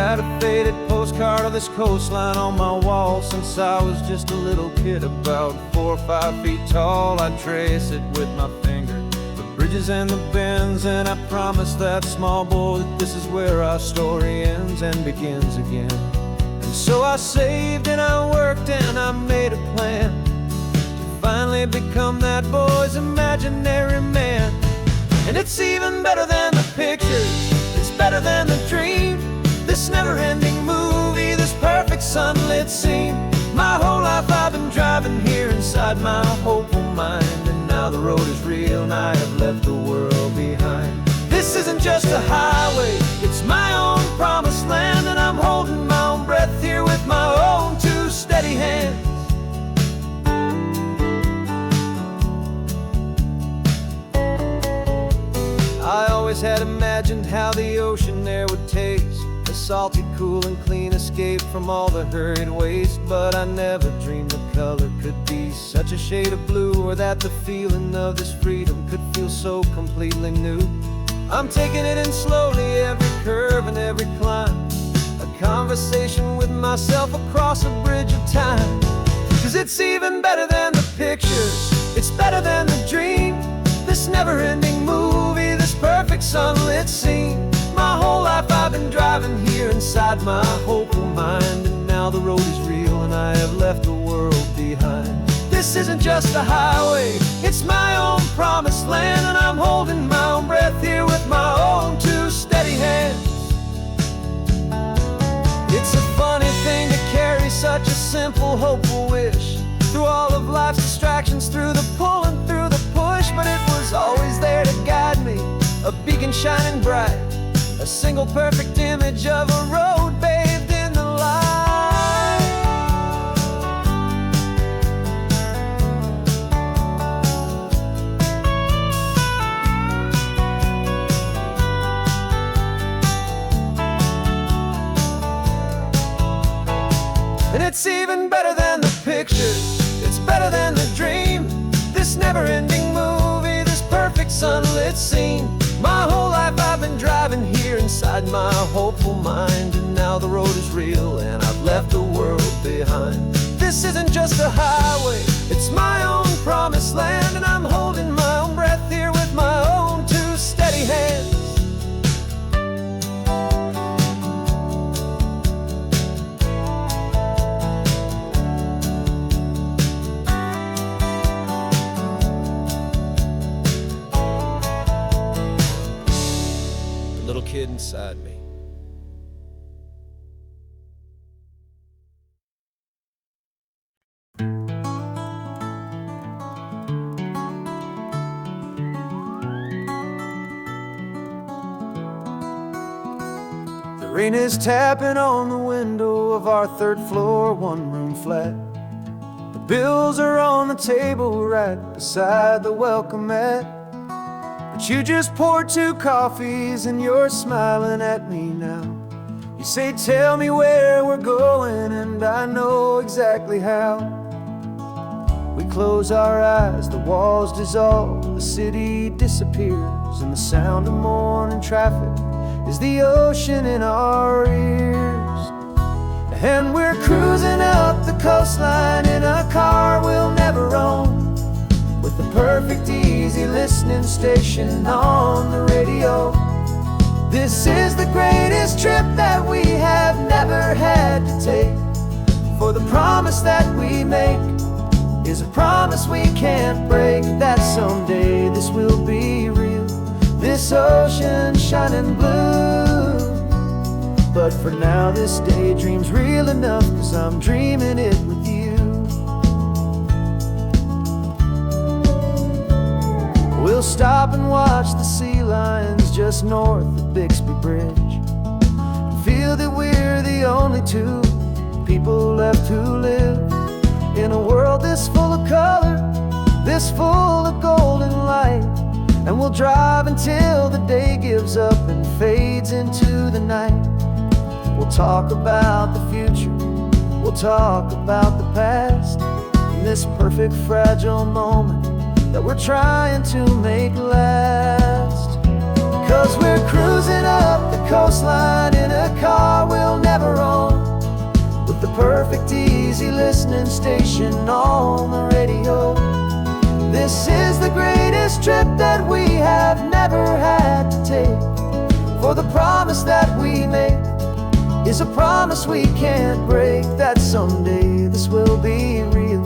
had a faded postcard of this coastline on my wall since I was just a little kid, about 4 or 5 feet tall. I'd trace it with my finger, the bridges and the bends, and I promised that small boy that this is where our story ends and begins again. And so I saved and I worked and I made a plan to finally become that boy's imaginary man. And it's even better than the pictures, it's better than the dream, this never-ending movie, this perfect sunlit scene. My whole life I've been driving here inside my hopeful mind, and now the road is real and I have left the world behind. This isn't just a highway, it's my own promised land, and I'm holding my own breath here with my own 2 steady hands. I always had imagined how the ocean there would taste, a salty, cool and clean escape from all the hurried waste. But I never dreamed the color could be such a shade of blue, or that the feeling of this freedom could feel so completely new. I'm taking it in slowly, every curve and every climb, a conversation with myself across a bridge of time. 'Cause it's even better than the pictures, it's better than the dream, this never-ending movie, this perfect sunlit scene. My whole life I've been driving here inside my hopeful mind, and now the road is real and I have left the world behind. This isn't just a highway, it's my own promised land, and I'm holding my own breath here with my own 2 steady hands. It's a funny thing to carry such a simple, hopeful wish through all of life's distractions, through the pull and through the push, but it was always there to guide me, a beacon shining bright, a single perfect image of a road bathed in the light. And it's even better than the pictures, it's better than the dream, this never-ending movie, this perfect sunlit scene. My whole life I've been driving here inside my hopeful mind, and now the road is real and I've left the world behind. This isn't just a highway, it's my own promised land, and I'm holding my own breath here with my own 2 steady hands. Little kid inside me. The rain is tapping on the window of our 3rd floor, 1-room flat. The bills are on the table right beside the welcome mat. But you just poured 2 coffees and you're smiling at me now. You say, tell me where we're going, and I know exactly how. We close our eyes, the walls dissolve, the city disappears, and the sound of morning traffic is the ocean in our ears. And we're cruising up the coastline in a car we'll never own, with the perfect easy listening station on the radio. This is the greatest trip that we have never had to take, for the promise that we make is a promise we can't break, that someday this will be real, this ocean shining blue. But for now this daydream's real enough, 'cause I'm dreaming it with you. We'll stop and watch the sea lions just north of Bixby Bridge, and feel that we're the only 2 people left who live in a world this full of color, this full of golden light. And we'll drive until the day gives up and fades into the night. We'll talk about the future, we'll talk about the past, in this perfect fragile moment that we're trying to make last. 'Cause we're cruising up the coastline in a car we'll never listening station on the radio. This is the greatest trip that we have never had to take. For the promise that we make is a promise we can't break, that someday this will be real,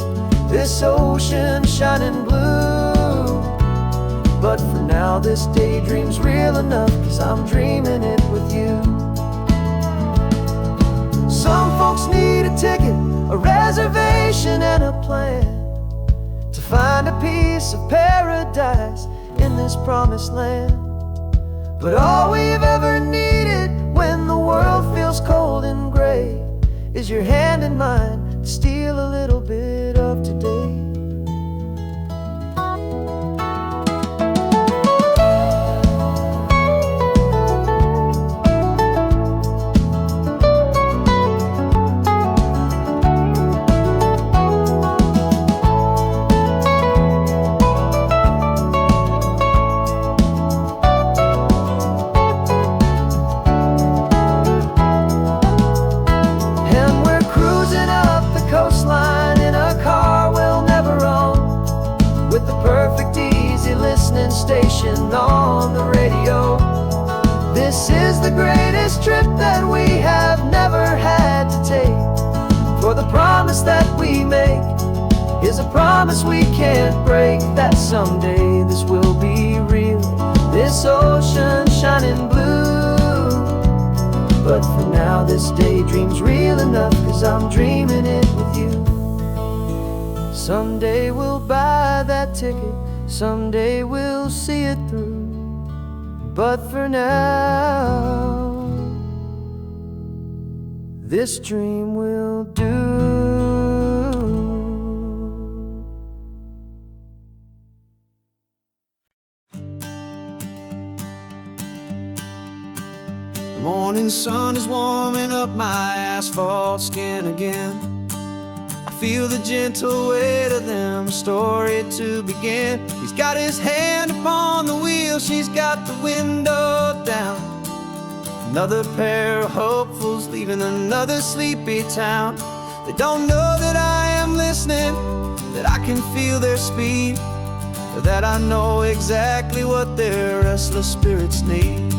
this ocean shining blue. But for now this daydream's real enough, 'cause I'm dreaming it with you. Some folks need a ticket, a reservation and a plan to find a piece of paradise in this promised land. But all we've ever needed when the world feels cold and gray is your hand in mine to steal a little bit of today. Station on the radio. This is the greatest trip that we have never had to take. For the promise that we make is a promise we can't break, that someday this will be real, this ocean shining blue. But for now this daydream's real enough, 'cause I'm dreaming it with you. Someday we'll buy that ticket, someday we'll see it through. But for now, this dream will do. The morning sun is warming up my asphalt skin again. Feel the gentle weight of them, story to begin. He's got his hand upon the wheel, she's got the window down. Another pair of hopefuls leaving another sleepy town. They don't know that I am listening, that I can feel their speed, or that I know exactly what their restless spirits need.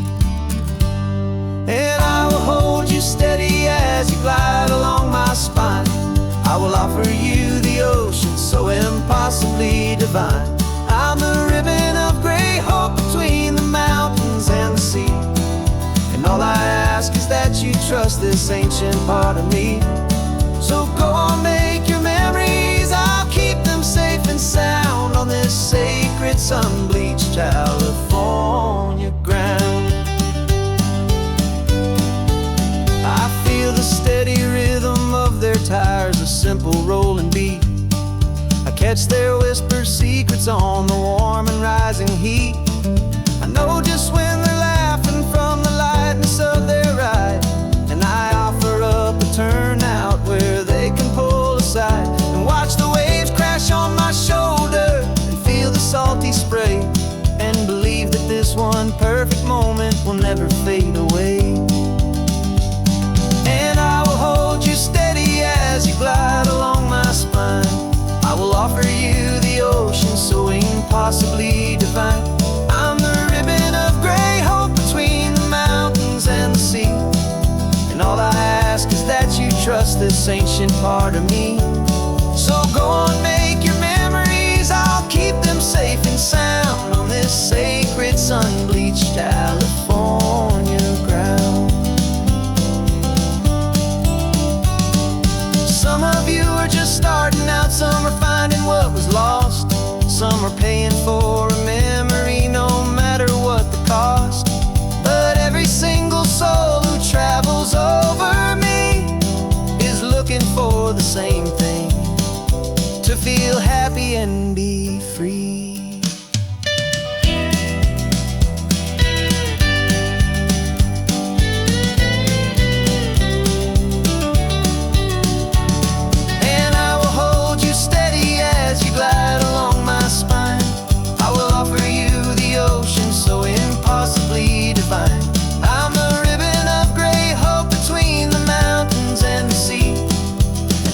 And I will hold you steady as you glide along my spine. I will offer you the ocean so impossibly divine. I'm the ribbon of gray hope between the mountains and the sea. And all I ask is that you trust this ancient part of me. So go on, make your memories, I'll keep them safe and sound on this sacred sun-bleached California ground. I feel the steady rhythm of their tires, a simple rolling beat. I catch their whispered secrets on the warm and rising heat. I know just when they're laughing from the lightness of their ride, and I offer up a turnout where they can pull aside and watch the waves crash on my shoulder and feel the salty spray, and believe that this one perfect moment will never fade away. And I will hold you steady as you glide along my spine. I will offer you the ocean so impossibly divine. I'm the ribbon of gray hope between the mountains and the sea. And all I ask is that you trust this ancient part of me. So go on, make your memories, I'll keep them safe and sound on this sacred sun-bleached California ground. Some of you are just starting out, some are finding what was lost, some are paying for a memory no matter what the cost. But every single soul who travels over me is looking for the same thing, to feel happy and be free.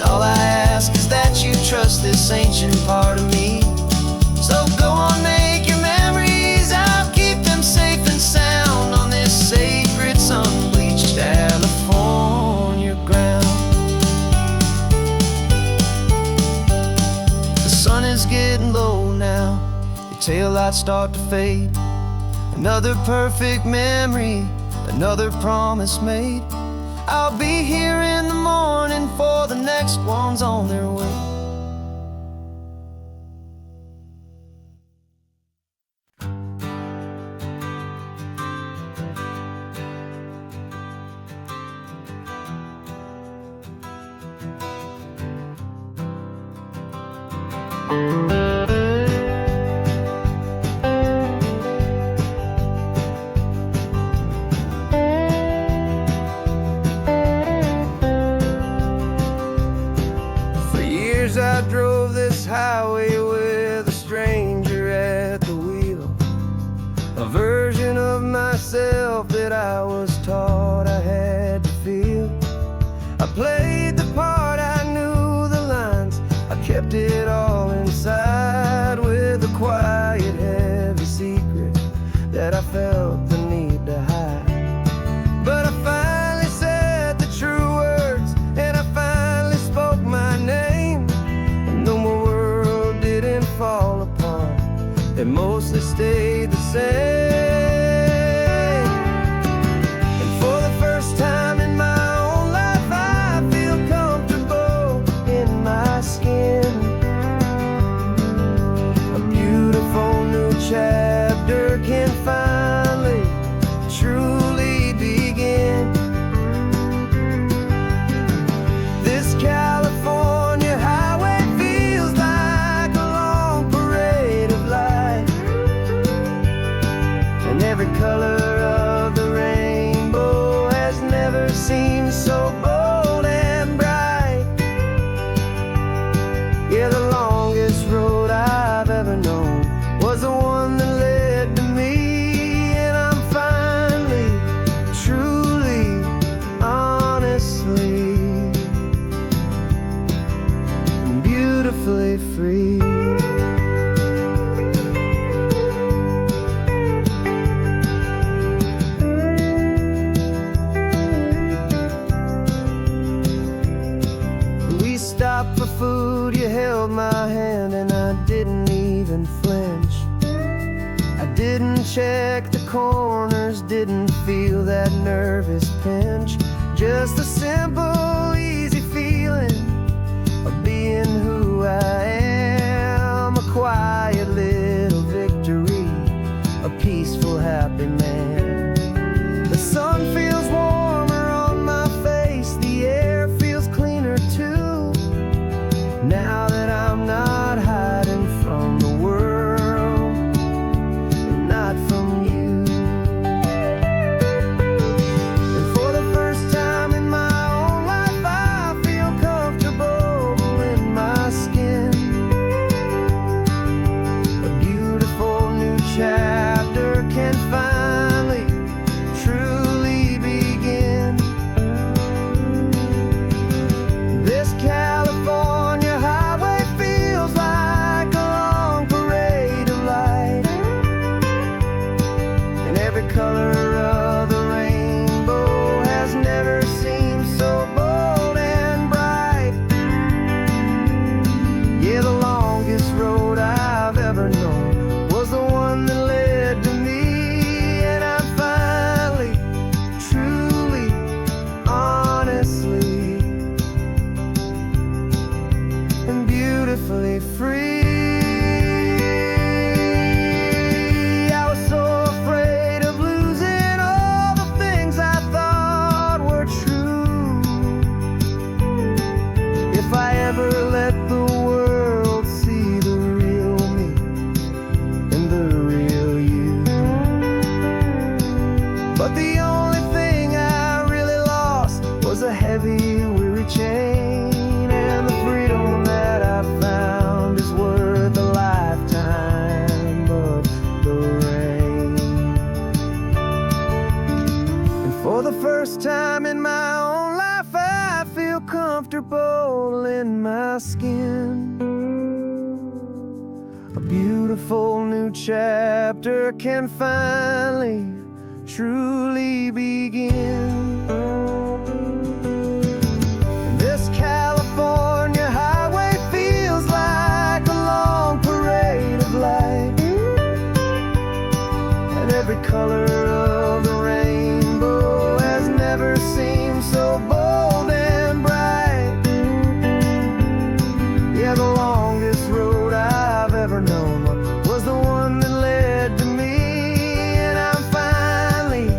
All I ask this ancient part of me. So go on, make your memories, I'll keep them safe and sound on this sacred sun-bleached California ground. The sun is getting low now, your taillights start to fade. Another perfect memory, another promise made. I'll be here in the morning for the next ones on their way. I drove this highway with a stranger at the wheel, a version of myself that I was taught I had to feel. I played the part, I knew the lines, I kept it all inside with a quiet, heavy secret that I felt the need to hide. But I finally said the true words, and I finally spoke my name. Fall apart, it mostly stayed the same. And for the first time in my own life, I feel comfortable in my skin. A beautiful new chapter can finally, truly begin. This California highway feels like every color of the rainbow has never seemed so bold and bright. Yeah, the longest road I've ever known was the one that led to me. And I'm finally, truly, honestly, beautifully free. Stopped for food, you held my hand, and I didn't even flinch. I didn't check the corners, didn't feel that nervous pinch. Just a simple, easy feeling of being who I am. A quiet little victory, a peaceful, happy man. The sun feels warmer on my face, the air feels cleaner too. Now that I'm not hiding from the world, and not from you. And for the first time in my own life, I feel comfortable in my skin. A beautiful new chapter can finally, truly begin. This California color of the rainbow has never seemed so bold and bright. Yeah, the longest road I've ever known was the one that led to me. And I'm finally, truly, honestly, and beautifully free. If I ever let the world see the real me and the real you. But the only thing I really lost was a heavy, weary chain. And the freedom that I found is worth a lifetime of the rain. And for the first time in my own life, I feel comfortable in my skin. beautiful new chapter can finally, truly begin. This California highway feels like a long parade of light, and every color of the rainbow has never seemed so bold and bright. Yeah, the longest road I've ever known was the one that led to me, and I'm finally,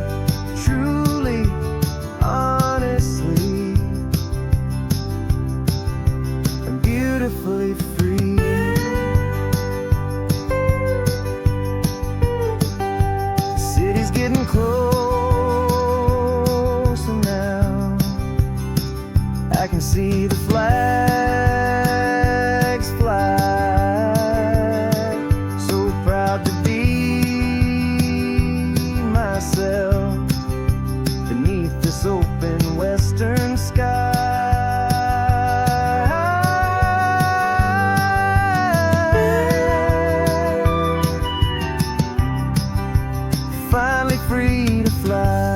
truly, honestly, and beautifully free. The city's getting closer now. I can see the flags fly. So proud to be myself beneath this open western sky. Finally free to fly.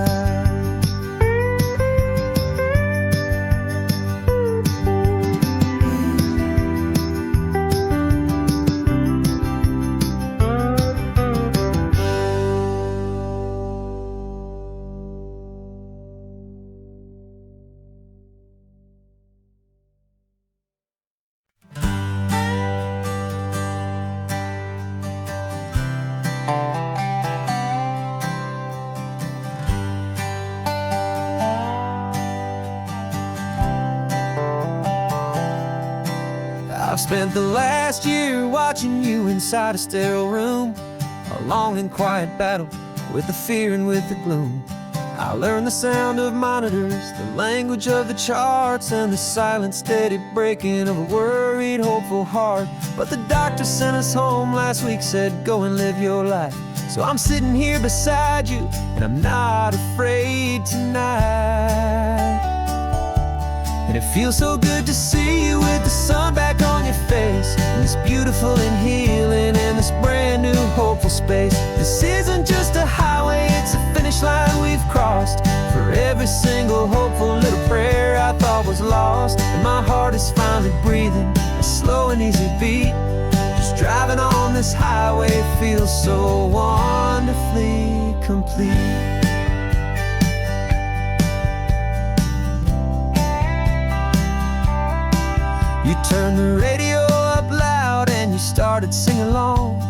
I've spent the last year watching you inside a sterile room, a long and quiet battle with the fear and with the gloom. I learned the sound of monitors, the language of the charts, and the silent, steady breaking of a worried, hopeful heart. But the doctor sent us home last week, said, go and live your life. So I'm sitting here beside you, and I'm not afraid tonight. And it feels so good to see you with the sun back on your face, and this beautiful and healing in this brand new hopeful space. This isn't just a highway, it's a finish line we've crossed. For every single hopeful little prayer I thought was lost, and my heart is finally breathing a slow and easy beat. Just driving on this highway feels so wonderfully complete. You turned the radio up loud and you started singing along,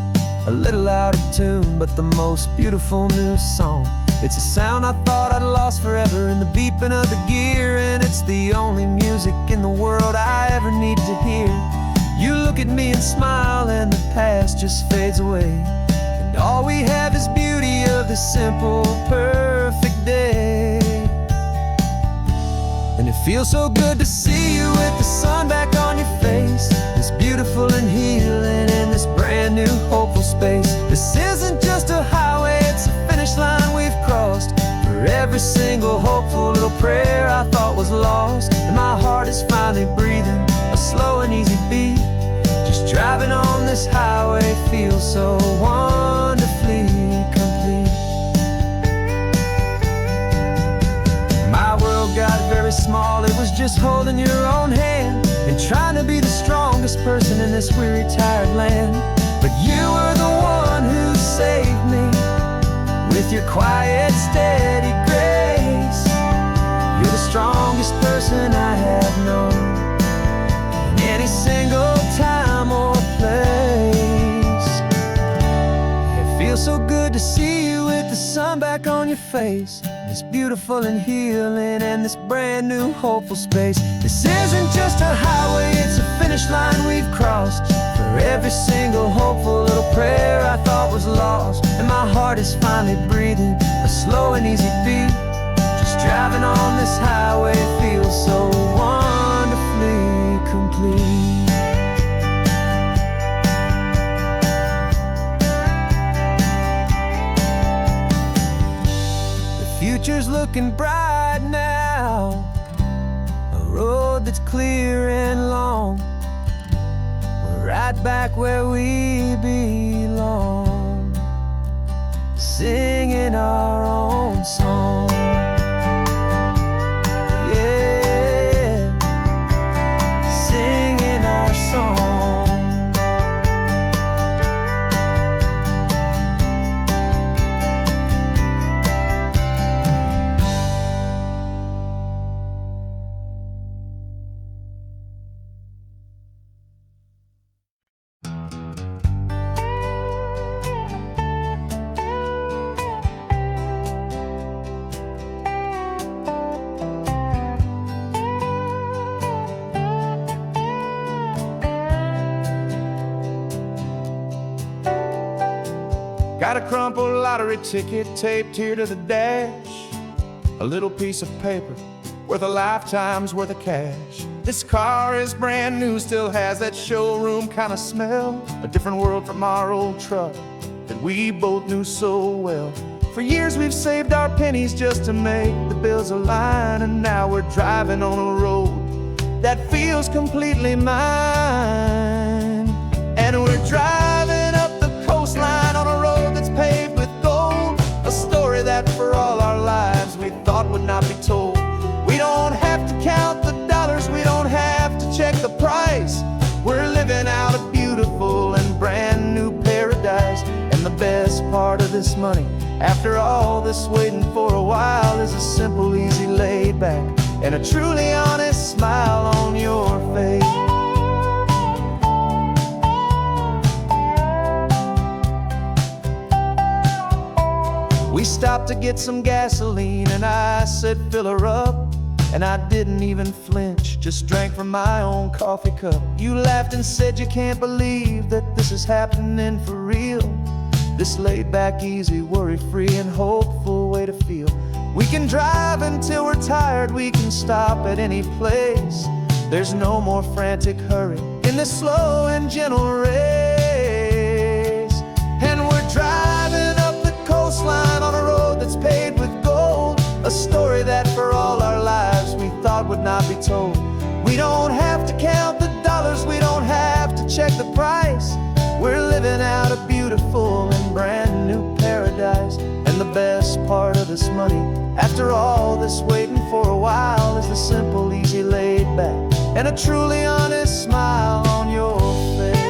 a little out of tune, but the most beautiful new song. It's a sound I thought I'd lost forever in the beeping of the gear, and it's the only music in the world I ever need to hear. You look at me and smile, and the past just fades away, and all we have is beauty of this simple, perfect day. And it feels so good to see you with the sun back on your face, this beautiful and healing in this brand new hopeful space. This isn't just a highway, it's a finish line we've crossed. For every single hopeful little prayer I thought was lost, and my heart is finally breathing a slow and easy beat. Just driving on this highway feels so wonderfully complete. My world got very small, it was just holding your own hand and trying to be the strongest person in this weary, tired land. But you were the one who saved me with your quiet, steady grace. You're the strongest person I have known in any single time or place. It feels so good to see you with the sun back on your face, this beautiful and healing and this brand new hopeful space. This isn't just a highway, it's a finish line we've crossed. For every single hopeful little prayer I thought was lost, and my heart is finally breathing a slow and easy beat. Just driving on this highway feels so wonderfully complete. Future's looking bright now, a road that's clear and long. We're riding right back where we belong, singing our own song. Yeah, singing our song. Got a crumpled lottery ticket taped here to the dash, a little piece of paper worth a lifetime's worth of cash. This car is brand new, still has that showroom kind of smell, a different world from our old truck that we both knew so well. For years we've saved our pennies just to make the bills align, and now we're driving on a road that feels completely mine. And we're driving up the coastline on a road that's paved with gold, a story that for all our lives we thought would not be told. We don't have to count the dollars, we don't have to check the price. We're living out a beautiful and brand new paradise. And the best part of this money, after all this waiting for a while, is a simple, easy, laid back, and a truly honest smile on your face. We stopped to get some gasoline, and I said, fill her up. And I didn't even flinch, just drank from my own coffee cup. You laughed and said you can't believe that this is happening for real. This laid back, easy, worry-free and hopeful way to feel. We can drive until we're tired, we can stop at any place. There's no more frantic hurry in this slow and gentle race. And we're driving up the coastline on a road that's paved with gold, a story that for all our lives we thought would not be told. We don't have to count the dollars, we don't have to check the price. We're living out a beautiful and brand new paradise. And the best part of this money, after all this waiting for a while, is the simple, easy, laid back, and a truly honest smile on your face.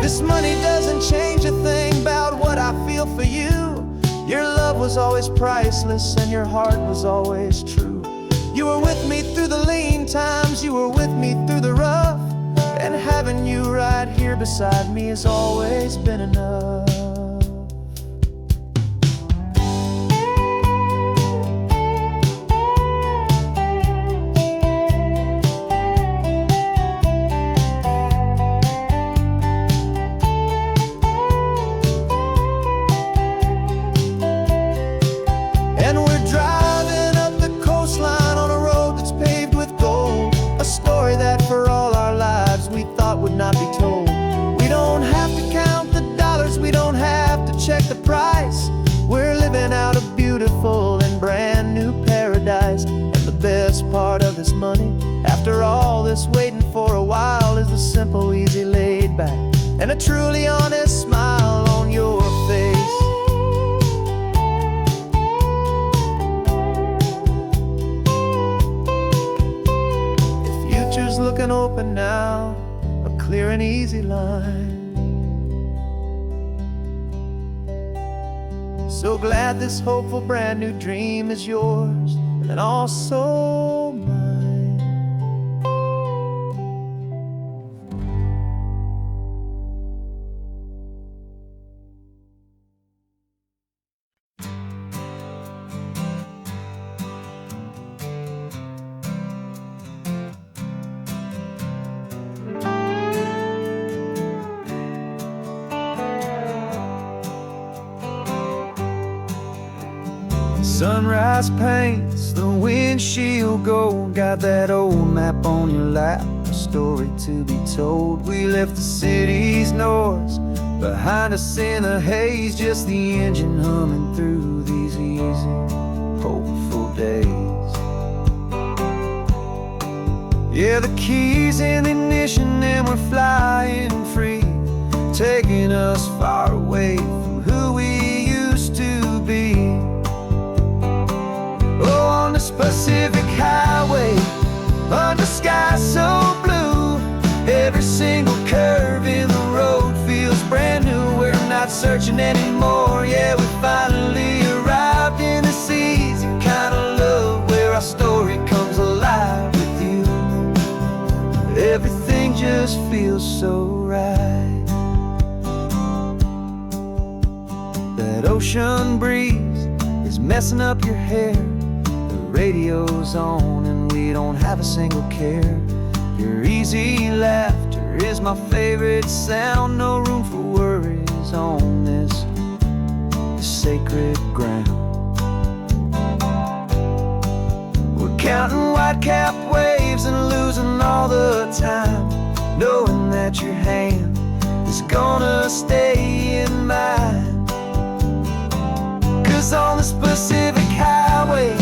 This money doesn't change a thing about what I feel for you. Your love was always priceless and your heart was always true. You were with me through the lean times, you were with me through the rough, and having you right here beside me has always been enough. Would not be told. We don't have to count the dollars, we don't have to check the price. We're living out a beautiful and brand new paradise. And the best part of this money, after all this waiting for a while, is the simple, easy, laid back, and a truly honest smile on your face. The future's looking open now, clear and easy line. So glad this hopeful brand new dream is yours, and also mine. Sunrise paints the windshield gold, got that old map on your lap, a story to be told. We left the city's noise behind us in the haze, just the engine humming through these easy, hopeful days. Yeah, the key's in the ignition and we're flying free, taking us far away from who we used to be. Oh, on this Pacific highway, under skies so blue, every single curve in the road feels brand new. We're not searching anymore, yeah, we finally arrived in this easy kind of love where our story comes alive with you. Everything just feels so right. That ocean breeze is messing up your hair, the radio's on and we don't have a single care. Your easy laughter is my favorite sound, no room for worries on this sacred ground. We're counting white-capped waves and losing all the time, knowing that your hand is gonna stay in mine. 'Cause on this Pacific highway,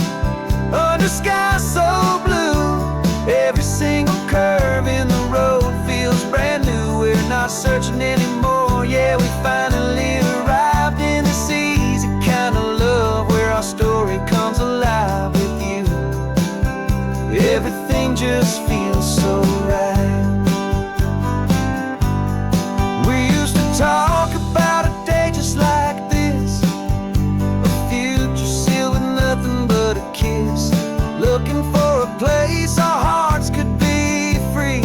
under skies so blue, every single curve in the road feels brand new. We're not searching anymore, yeah, we finally arrived in this easy kind of love where our story comes alive with you. Everything just feels so right. We used to talk about a day just like this, a future sealed with nothing but a kiss, looking for a place our hearts could be free.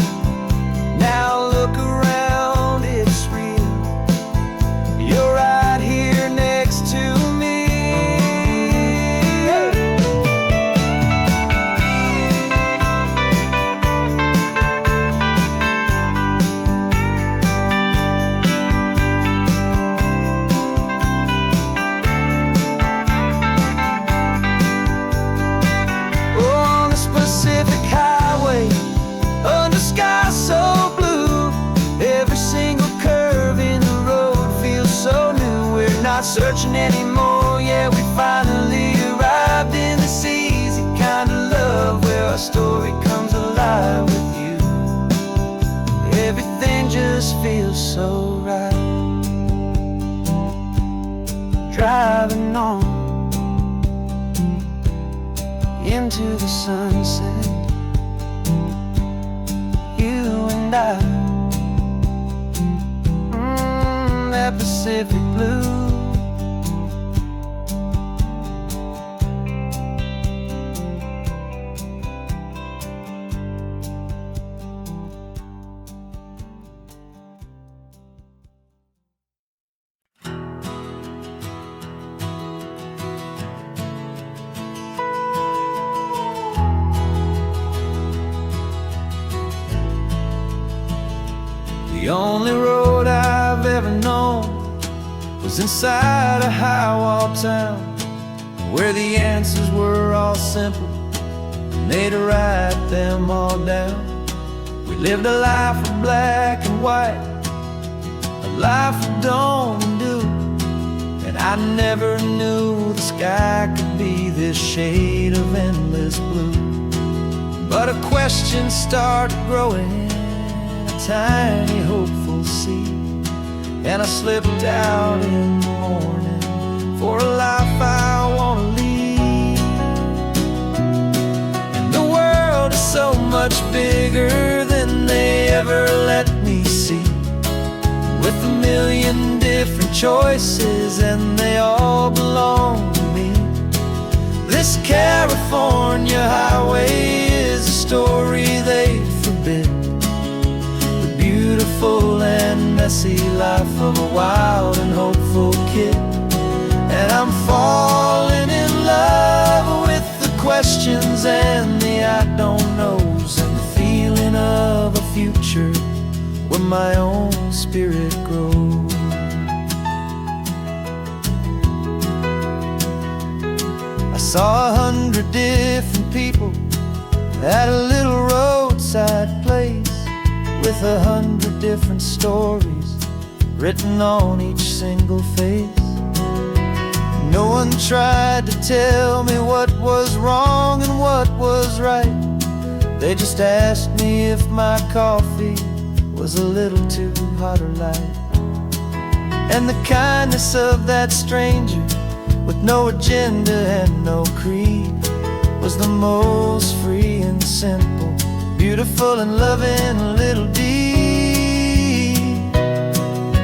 Now look around, it's real. You're right here next to me. Pacific highway, under skies so blue, every single curve in the road feels so new. We're not searching anymore, yeah, we finally arrived in this easy kind of love where our story comes alive with you. Everything just feels so right. Driving on into the sunset, you and I, that Pacific blue. The only road I've ever known was inside a high-wall town, where the answers were all simple and they'd write them all down. We lived a life of black and white, a life of dawn and dew, and I never knew the sky could be this shade of endless blue. But a question started growing, tiny hopeful seed, and I slipped out in the morning for a life I want to lead. And the world is so much bigger than they ever let me see, with a million different choices and they all belong to me. This California highway is a story they forbid, beautiful and messy life of a wild and hopeful kid. And I'm falling in love with the questions and the I don't knows, and the feeling of a future where my own spirit grows. I saw 100 different people at a little roadside place, with 100 different stories written on each single face. No one tried to tell me what was wrong and what was right, They just asked me if my coffee was a little too hot or light. And the kindness of that stranger, with no agenda and no creed, was the most free and simple, beautiful and loving little deed.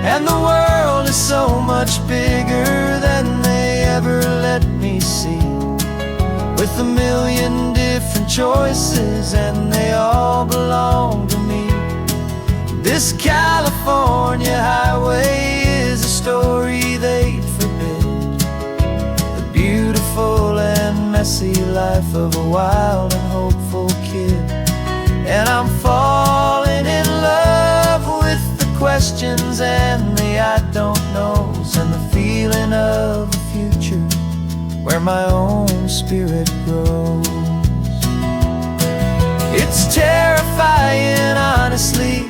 And the world is so much bigger than they ever let me see, with a million different choices and they all belong to me. This California highway is a story they'd forbid, the beautiful and messy life of a wild and hopeful kid. And I'm falling in love with the questions and the I don't knows, and the feeling of a future where my own spirit grows. It's terrifying, honestly,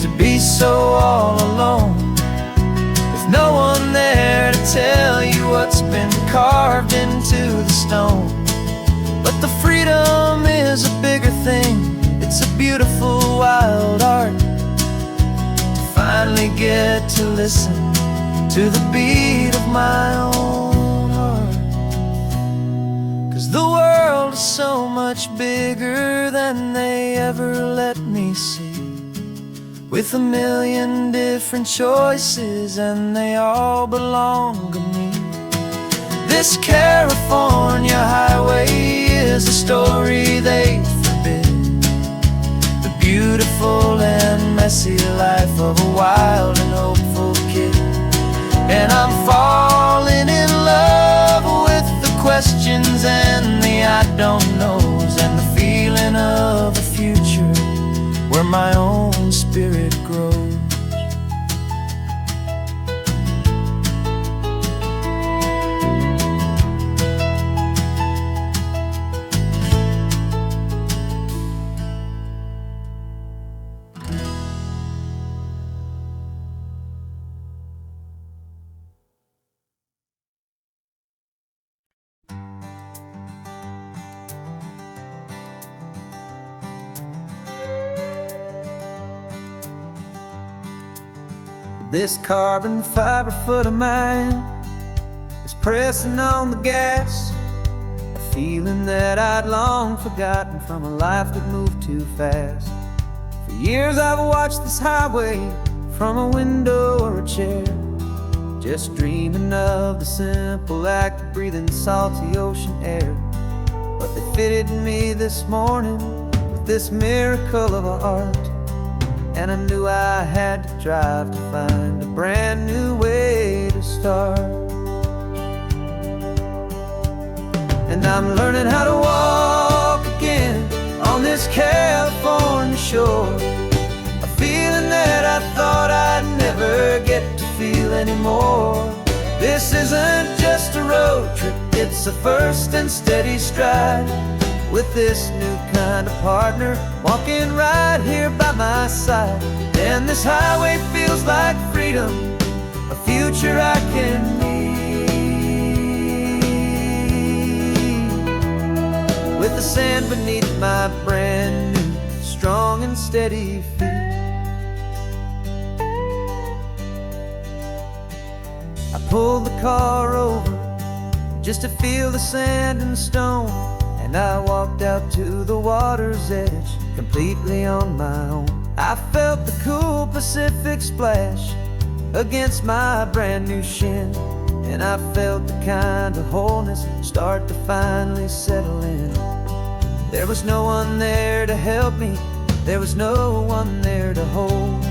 to be so all alone, with no one there to tell you what's been carved into the stone. But the freedom is a bigger thing. It's a beautiful wild art to finally get to listen to the beat of my own heart. 'Cause the world is so much bigger than they ever let me see, with a million different choices and they all belong to me. This California highway is a story they forbid, the beautiful and messy life of a wild and hopeful kid. And I'm falling in love with the questions and the I don't knows, and the feeling of a future where my own spirit grows. This carbon fiber foot of mine is pressing on the gas, a feeling that I'd long forgotten from a life that moved too fast. For years I've watched this highway from a window or a chair, just dreaming of the simple act of breathing salty ocean air. But they fitted me this morning with this miracle of art, and I knew I had to drive to find a brand new way to start. And I'm learning how to walk again on this California shore, a feeling that I thought I'd never get to feel anymore. This isn't just a road trip, it's a first and steady stride, with this new kind of partner walking right here by my side. And this highway feels like freedom, a future I can need, with the sand beneath my brand new strong and steady feet. I pulled the car over just to feel the sand and stone, and I walked out to the water's edge completely on my own. I felt the cool Pacific splash against my brand new shin, and I felt the kind of wholeness start to finally settle in. There was no one there to help me, there was no one there to hold,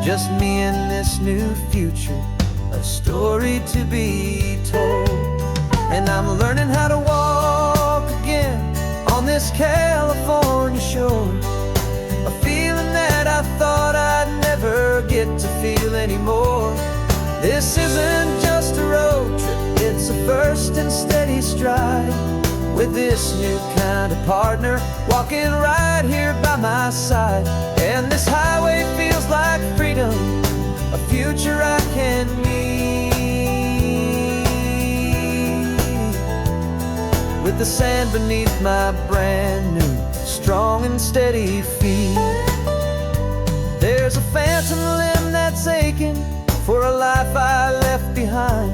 just me and this new future, a story to be told. And I'm learning how to walk again on this California shore, a feeling that I thought I'd never get to feel anymore. This isn't just a road trip, it's a first and steady stride, with this new kind of partner walking right here by my side. And this highway feels like freedom, a future I can meet, with the sand beneath my brand new strong and steady feet. There's a phantom limb that's aching for a life I left behind,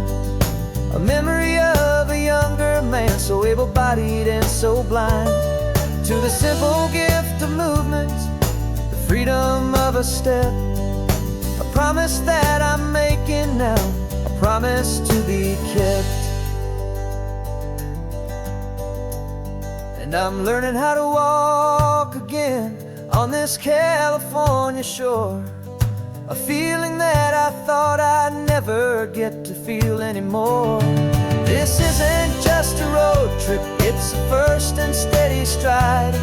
a memory of a younger man, so able-bodied and so blind. To the simple gift of movement, the freedom of a step, a promise that I'm making now, a promise to be kept. And I'm learning how to walk again on this California shore, a feeling that I thought I'd never get to feel anymore. This isn't just a road trip, it's a first and steady stride,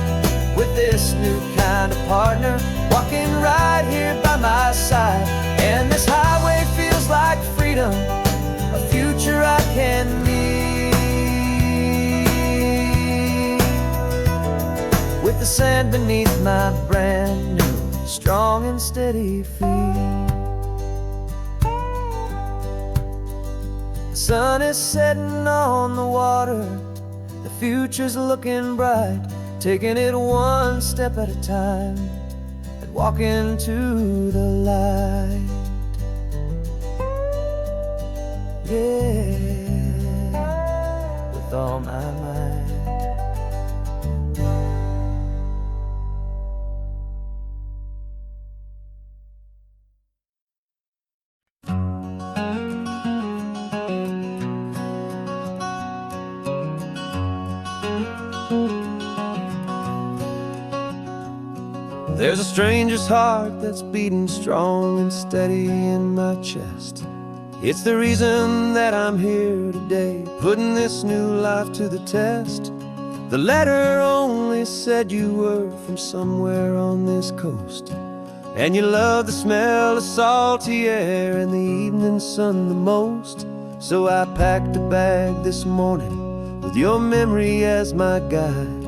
with this new kind of partner walking right here by my side. And this highway feels like freedom, a future I can meet, with the sand beneath my brand new strong and steady feet. The sun is setting on the water, the future's looking bright, taking it one step at a time and walking to the light. Yeah, with all my might. There's a stranger's heart that's beating strong and steady in my chest. It's the reason that I'm here today, putting this new life to the test. The letter only said you were from somewhere on this coast, and you love the smell of salty air and the evening sun the most. So I packed a bag this morning with your memory as my guide,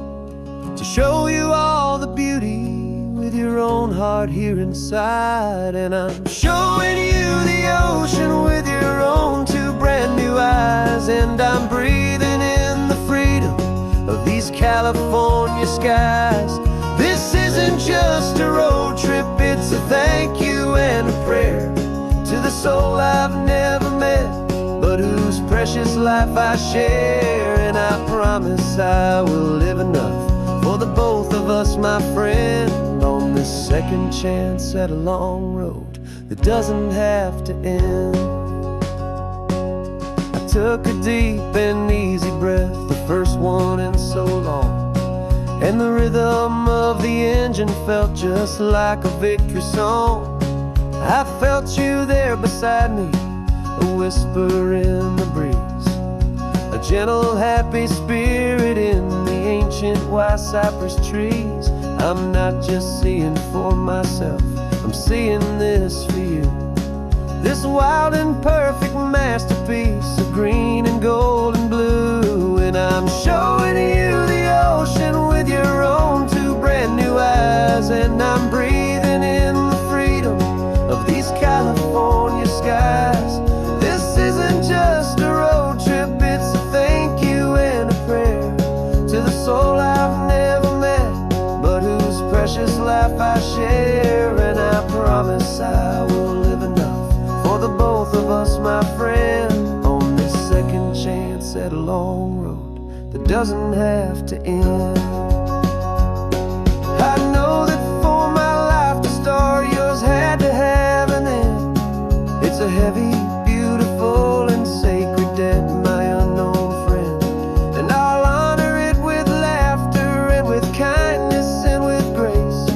to show you all the beauty with your own heart here inside. And I'm showing you the ocean with your own two brand new eyes, and I'm breathing in the freedom of these California skies. This isn't just a road trip, it's a thank you and a prayer to the soul I've never met, but whose precious life I share. And I promise I will live enough for the both of us, my friend, on this second chance at a long road that doesn't have to end. I took a deep and easy breath, the first one in so long, and the rhythm of the engine felt just like a victory song. I felt you there beside me, a whisper in the breeze, a gentle happy spirit in the ancient white cypress trees. I'm not just seeing for myself, I'm seeing this for you, this wild and perfect masterpiece of green and gold and blue. And I'm showing you the ocean with your own two brand new eyes, and I'm breathing in the freedom of these California skies. This isn't just a road trip, it's a thank you and a prayer to the soul I've never met, but whose precious life I share. And I promise I will live enough for the both of us, my friend, on this second chance at a long road that doesn't have to end. I know that for my life to start, yours had to have an end. It's a heavy, beautiful, and sacred debt, my unknown friend, and I'll honor it with laughter and with kindness and with grace,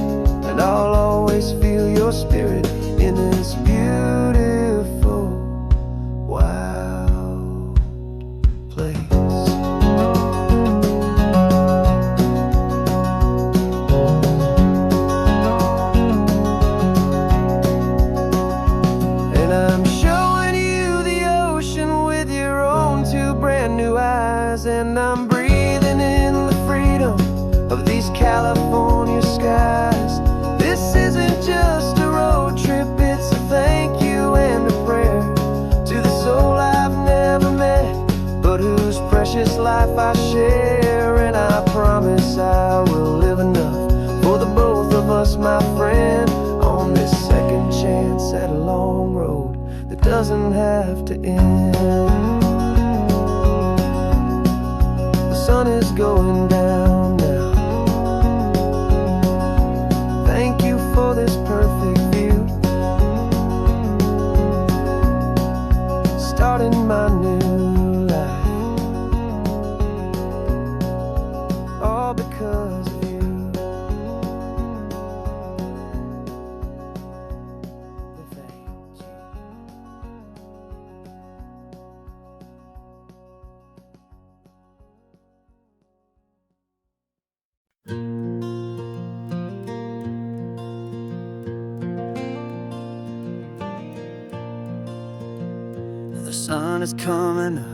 and I'll always feel your spirit in this beautiful, wild place. doesn't have to end. The sun is going down now. Thank you for this perfect view, starting my new life, all because of you. Thank you. The sun is coming up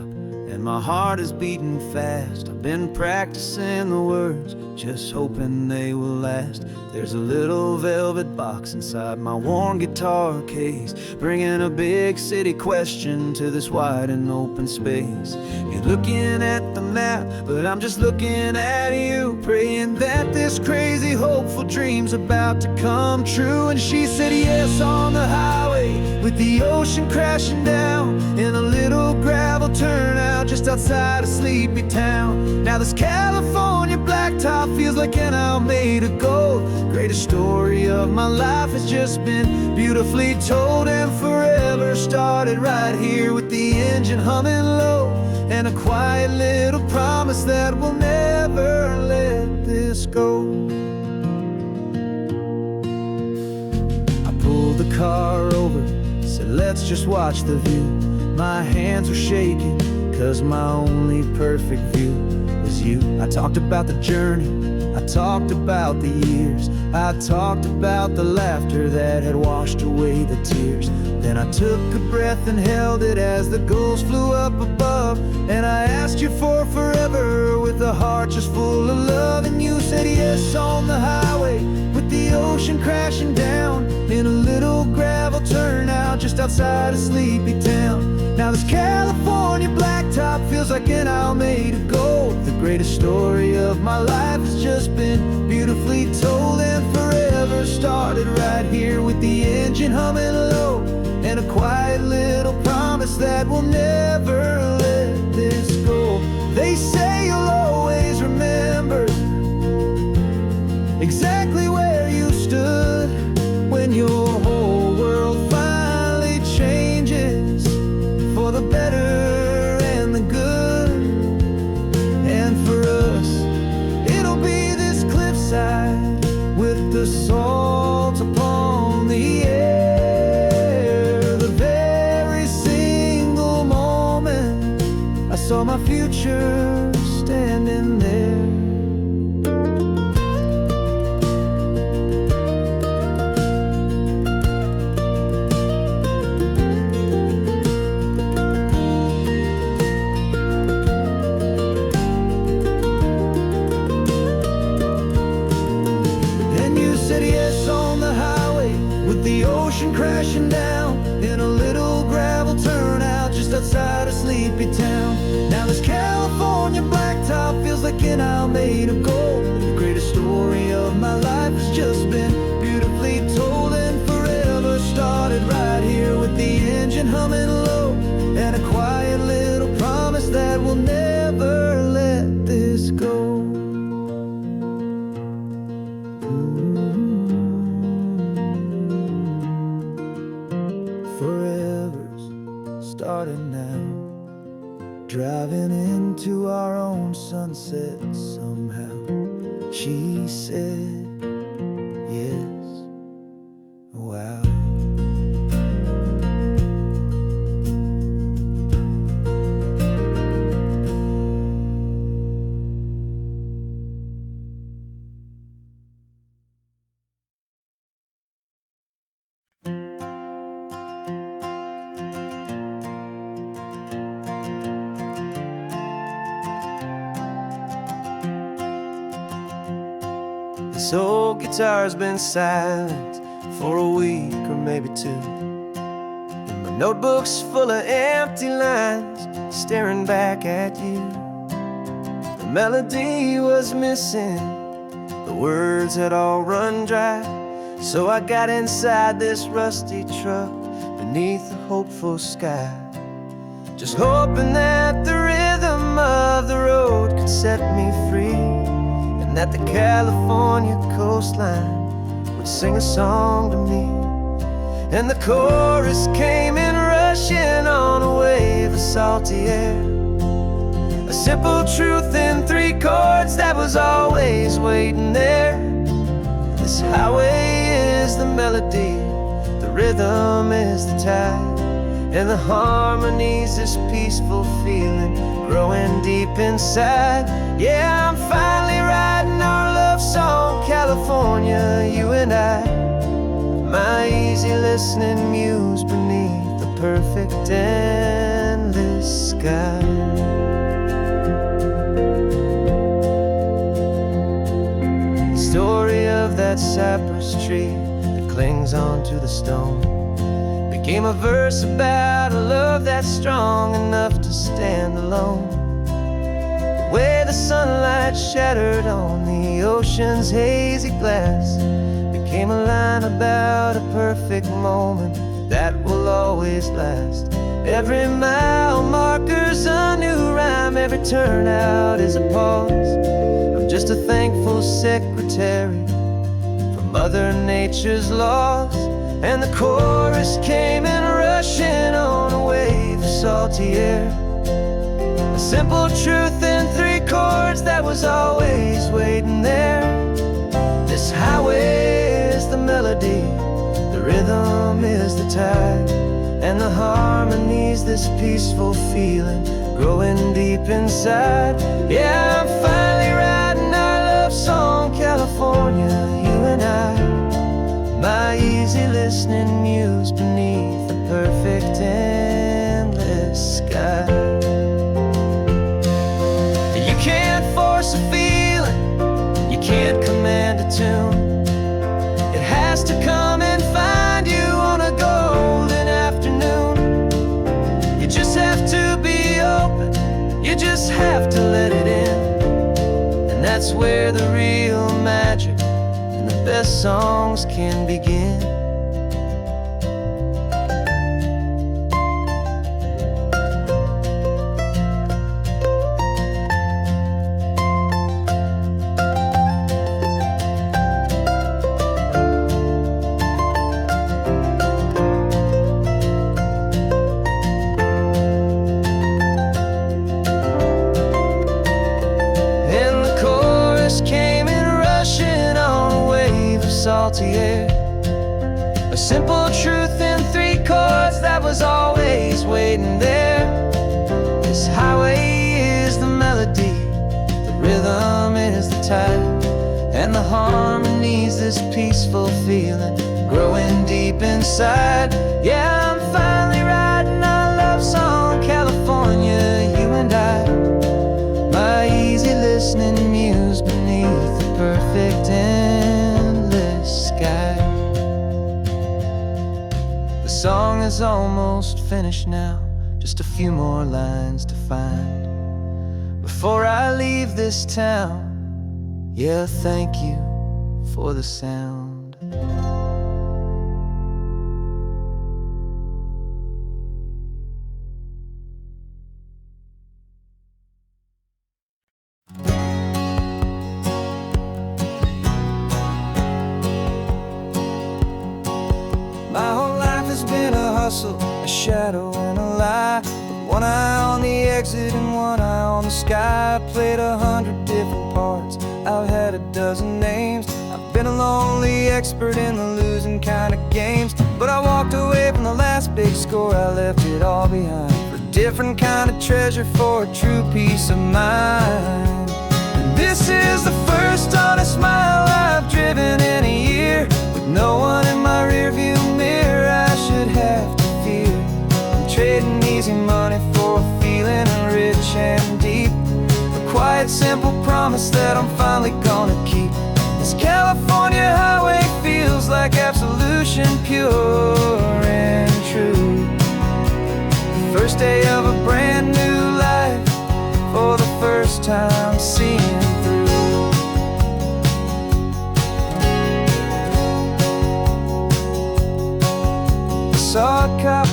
and my heart is beating fast. I've been practicing the words, just hoping they will last. There's a little velvet box inside my worn guitar case, bringing a big city question to this wide and open space. You're looking at the map, but I'm just looking at you, praying that this crazy hopeful dream's about to come true. And she said yes on the highway, with the ocean crashing down in a little gravel turnout just outside a sleepy town. Now this California blacktop feels like an isle made of gold. Greatest story of my life has just been beautifully told, and forever started right here with the engine humming low, and a quiet little promise that we'll never let this go. I pulled the car over, said let's just watch the view. My hands were shaking, cause my only perfect view was you. I talked about the journey, I talked about the years, I talked about the laughter that had washed away the tears. Then I took a breath and held it as the gulls flew up above, and I asked you for forever with a heart just full of love. And you said yes on the highway, with the ocean crashing down in a little gravel turnout just outside a sleepy town. Now this California blacktop feels like an isle made of gold. The greatest story of my life has just been beautifully told, and forever started right here with the engine humming low, and a quiet little promise that we'll never let this go. They say you'll always remember exactly where you stood when your whole world finally changes for the better and the good. And for us, it'll be this cliffside with the salt upon the air. The very single moment I saw my future standing there. Crashing down in a little gravel turnout just outside a sleepy town. Now this California blacktop feels like an isle made of gold. The greatest story of my life has just been beautifully told, and forever started right here with the engine humming low, and a quiet little promise that we'll never let this go. Starting now, driving into our own sunset somehow. She said yes. Wow. This old guitar's been silent for a week or maybe two, and my notebook's full of empty lines staring back at you. The melody was missing, the words had all run dry, so I got inside this rusty truck, beneath a hopeful sky. Just hoping that the rhythm of the road could set me free, and that the California coastline would sing a song to me. And the chorus came in rushing on a wave of salty air, a simple truth in 3 chords that was always waiting there. This highway is the melody, the rhythm is the tide, and the harmony's this peaceful feeling growing deep inside. Yeah, I'm finally writing our love song, California, you and I, my easy listening muse beneath the perfect endless sky. The story of that cypress tree that clings onto the stone became a verse about a love that's strong enough to stand alone. The way the sunlight shattered on the ocean's hazy glass became a line about a perfect moment that will always last. Every mile marker's a new rhyme, every turnout is a pause. I'm just a thankful secretary for Mother Nature's laws. And the chorus came in rushing on a wave of salty air, a simple truth in 3 chords that was always waiting there. This highway is the melody, the rhythm is the tide, and the harmony's this peaceful feeling growing deep inside. Yeah, I'm finally writing our love song, California, you and I, my easy listening muse beneath the perfect endless sky. You can't force a feeling, you can't command a tune. It has to come and find you on a golden afternoon. You just have to be open, you just have to let it in, and that's where the real magic and the best songs can begin. Salty air, a simple truth in 3 chords that was always waiting there. This highway is the melody, the rhythm is the tide, and the harmony's this peaceful feeling growing deep inside. Yeah, I'm finally writing our love song, California, you and I, my easy listening muse beneath the perfect endless sky. The song is almost finished now, just a few more lines to find before I leave this town. Yeah, thank you for the sound. My whole life has been a hustle, a shadow and a lie, with one eye on the exit and one eye on the sky. I played 100 different parts, I've had a dozen names. I've been a lonely expert in the losing kind of games, but I walked away from the last big score, I left it all behind for a different kind of treasure, for a true peace of mind. And this is the first honest mile I've driven in a year, with no one in my rearview mirror I should have to fear. I'm trading easy money for a feeling rich and deep, a quiet simple promise that I'm finally gonna keep. This California highway feels like absolution, pure and true. The first day of a brand new life, for the first time seeing through. Saw a cop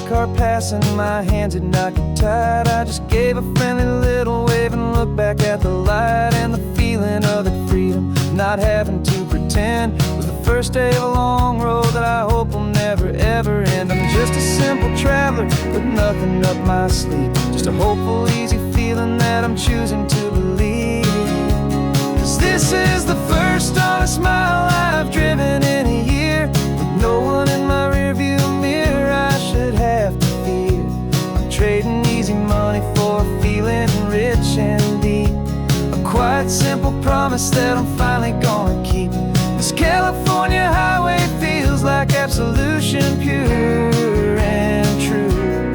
passing, my hands had not got tied. I just gave a friendly little wave and looked back at the light. And the feeling of that freedom, not having to pretend, was the first day of a long road that I hope will never ever end. I'm just a simple traveler with nothing up my sleeve, just a hopeful, easy feeling that I'm choosing to believe. 'Cause this is the first honest mile I've driven in a year, with no one in my rearview mirror I should have to fear. I'm trading easy money for a feeling rich and deep, a quiet, simple promise that I'm finally gonna keep. This California highway feels like absolution, pure and true.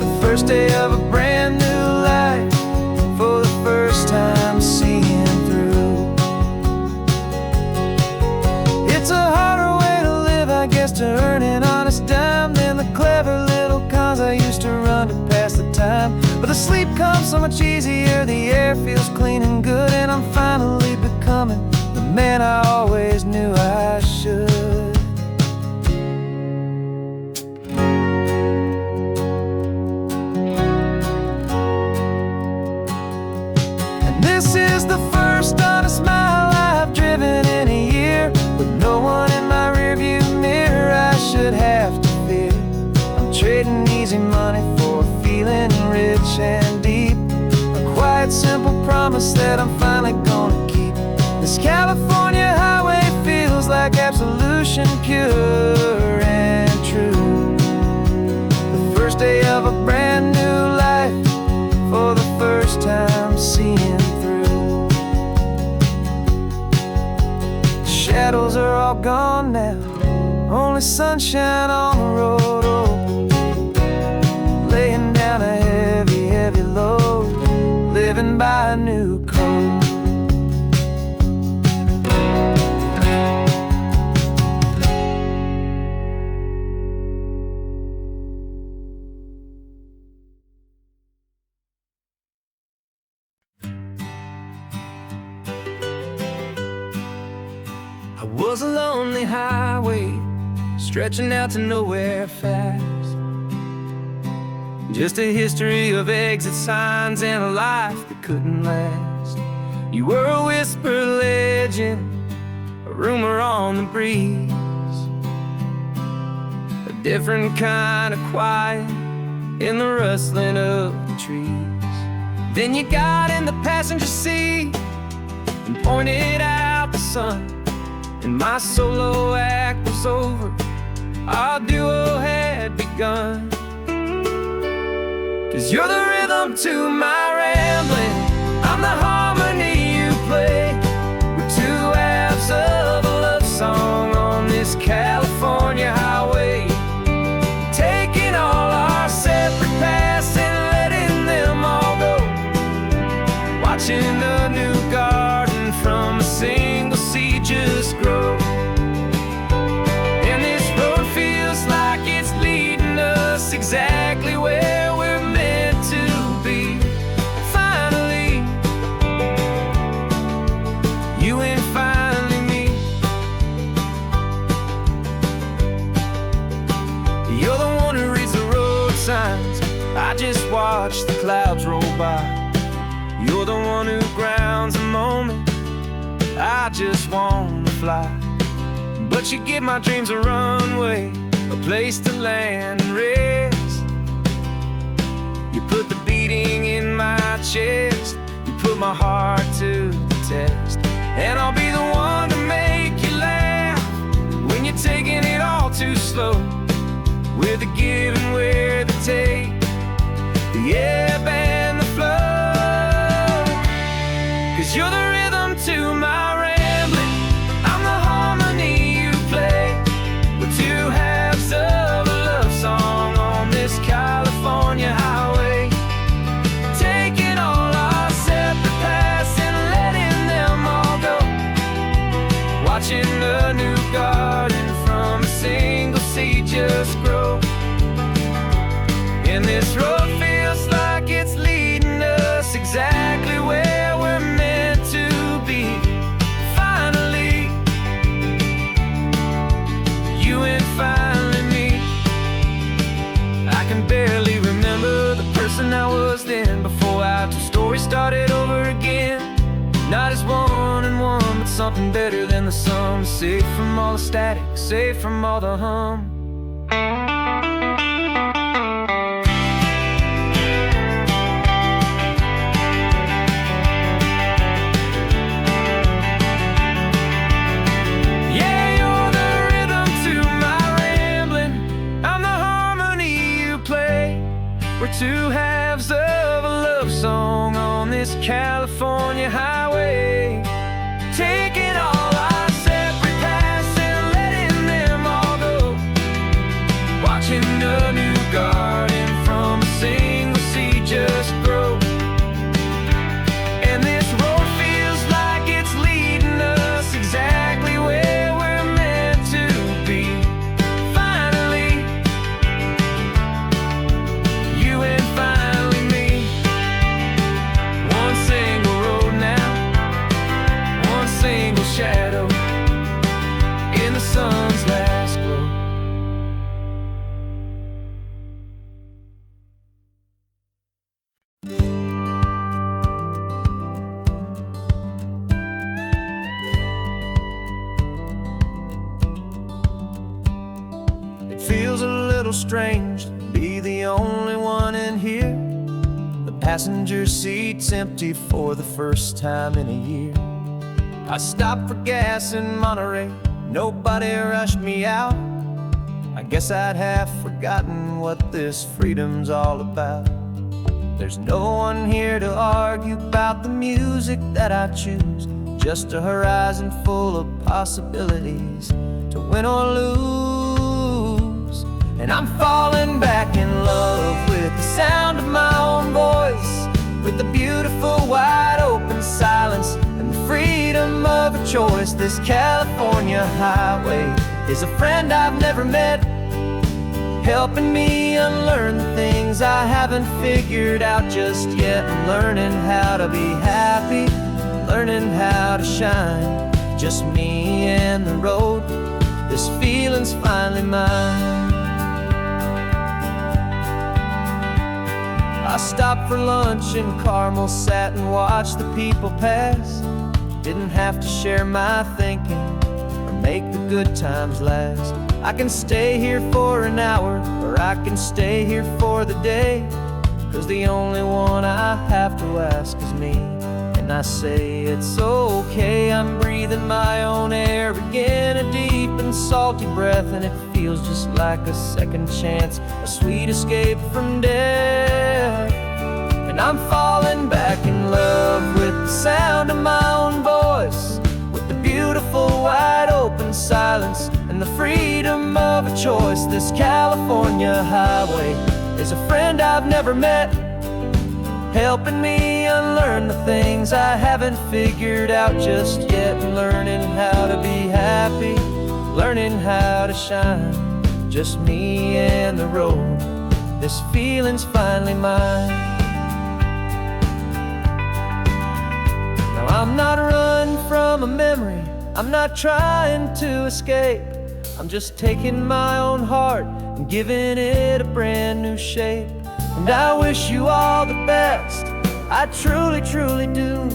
The first day of a brand new life, for the first time seeing through. It's a harder way to live, I guess, to earn an honest dime than the clever little cons I used to run to pass the time. But the sleep comes so much easier, the air feels clean and good, and I'm finally becoming the man I always knew I should. And this is the first honest mile I've driven in a year, with no one in my rearview mirror I should have to fear. I'm trading easy money for a feeling rich and deep, a quiet, simple promise that I'm finally gonna keep. This California highway feels like absolution, pure and true. The first day of a brand new life, for the first time seeing through. The shadows are all gone now, only sunshine on the road. Oh, laying down a heavy, heavy load, living by a new code. I was a lonely highway, stretching out to nowhere fast. Just a history of exit signs and a life that couldn't last. You were a whisper legend, a rumor on the breeze, a different kind of quiet in the rustling of the trees. Then you got in the passenger seat and pointed out the sun, and my solo act was over, our duo had begun. 'Cause you're the rhythm to my rambling, I'm the harmony you play. We're two halves of a love song on this California highway, taking all our separate paths and letting them all go, watching the new garden from a single seed just grow. And this road feels like it's leading us exactly where we're meant to be. Finally, you and finally me. You're the one who reads the road signs, I just watch the clouds roll by. You're the one who grounds the moment, I just wanna fly. But you give my dreams a runway, a place to land and rest. You put the beating in my chest, you put my heart to the test. And I'll be the one to make you laugh when you're taking it all too slow, with the give and with the take, the ebb and the flow. 'Cause you're the rhythm to my rambling, I'm the harmony you play. We're two halves of a love song on this California highway, taking all our separate paths and letting them all go, watching the new garden from a single seed just grow. And this road feels like it's leading us exactly where we're meant to be. Finally, you and finally me. I one and one, but something better than the sum. Safe from all the static, safe from all the hum. We're two halves of a love song on this California highway, taking all our separate paths and letting them all go, watching a new garden from a single seed just grow. And this road feels like it's leading us exactly where we're meant to be. Finally, you and finally me. One single road now, one single shadow in the sun's last glow. It feels a little strange to be the only one in here. The passenger seat's empty for the first time in a year. I stopped for gas in Monterey, nobody rushed me out. I guess I'd half forgotten what this freedom's all about. There's no one here to argue about the music that I choose, just a horizon full of possibilities to win or lose. And I'm falling back in love with the sound of my own voice, with the beautiful wide open silence and the freedom of a choice. This California highway is a friend I've never met, helping me unlearn the things I haven't figured out just yet. I'm learning how to be happy, learning how to shine, just me and the road. This feeling's finally mine. I stopped for lunch in Carmel, sat and watched the people pass. Didn't have to share my thinking or make the good times last. I can stay here for an hour, or I can stay here for the day, 'cause the only one I have to ask is me. And I say it's okay, I'm breathing my own air again, a deep and salty breath, and it feels just like a second chance, a sweet escape from death. And I'm falling back in love with the sound of my own voice, with the beautiful wide open silence and the freedom of a choice. This California highway is a friend I've never met, helping me unlearn the things I haven't figured out just yet. And learning how to be happy, learning how to shine, just me and the road. This feeling's finally mine. Now I'm not running from a memory, I'm not trying to escape. I'm just taking my own heart and giving it a brand new shape. And I wish you all the best, I truly, truly do.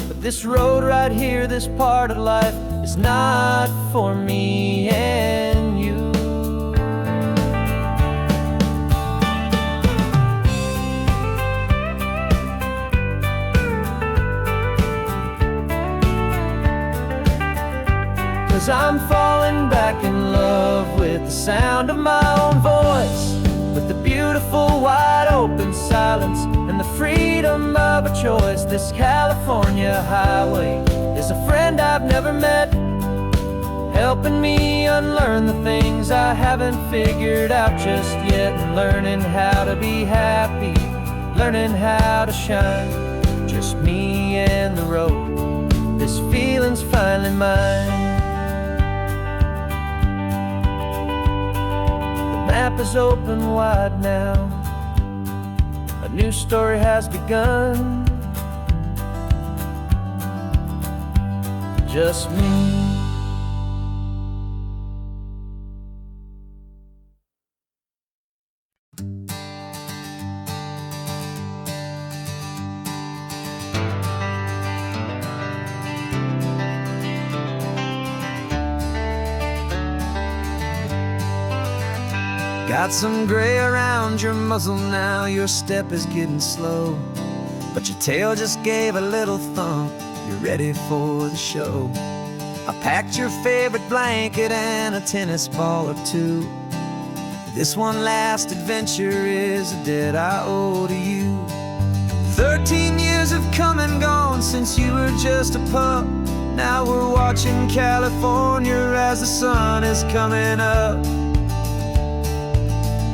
But this road right here, this part of life, is not for me and you. 'Cause I'm falling back in love with the sound of my own voice, with the beautiful wide open silence and the freedom of a choice. This California highway is a friend I've never met, helping me unlearn the things I haven't figured out just yet. And learning how to be happy, learning how to shine, just me and the road. This feeling's finally mine. The map is open wide now, a new story has begun. Just me. Got some gray around your muzzle now, your step is getting slow, but your tail just gave a little thump, you're ready for the show. I packed your favorite blanket and a tennis ball or two. This one last adventure is a debt I owe to you. 13 years have come and gone since you were just a pup. Now we're watching California as the sun is coming up.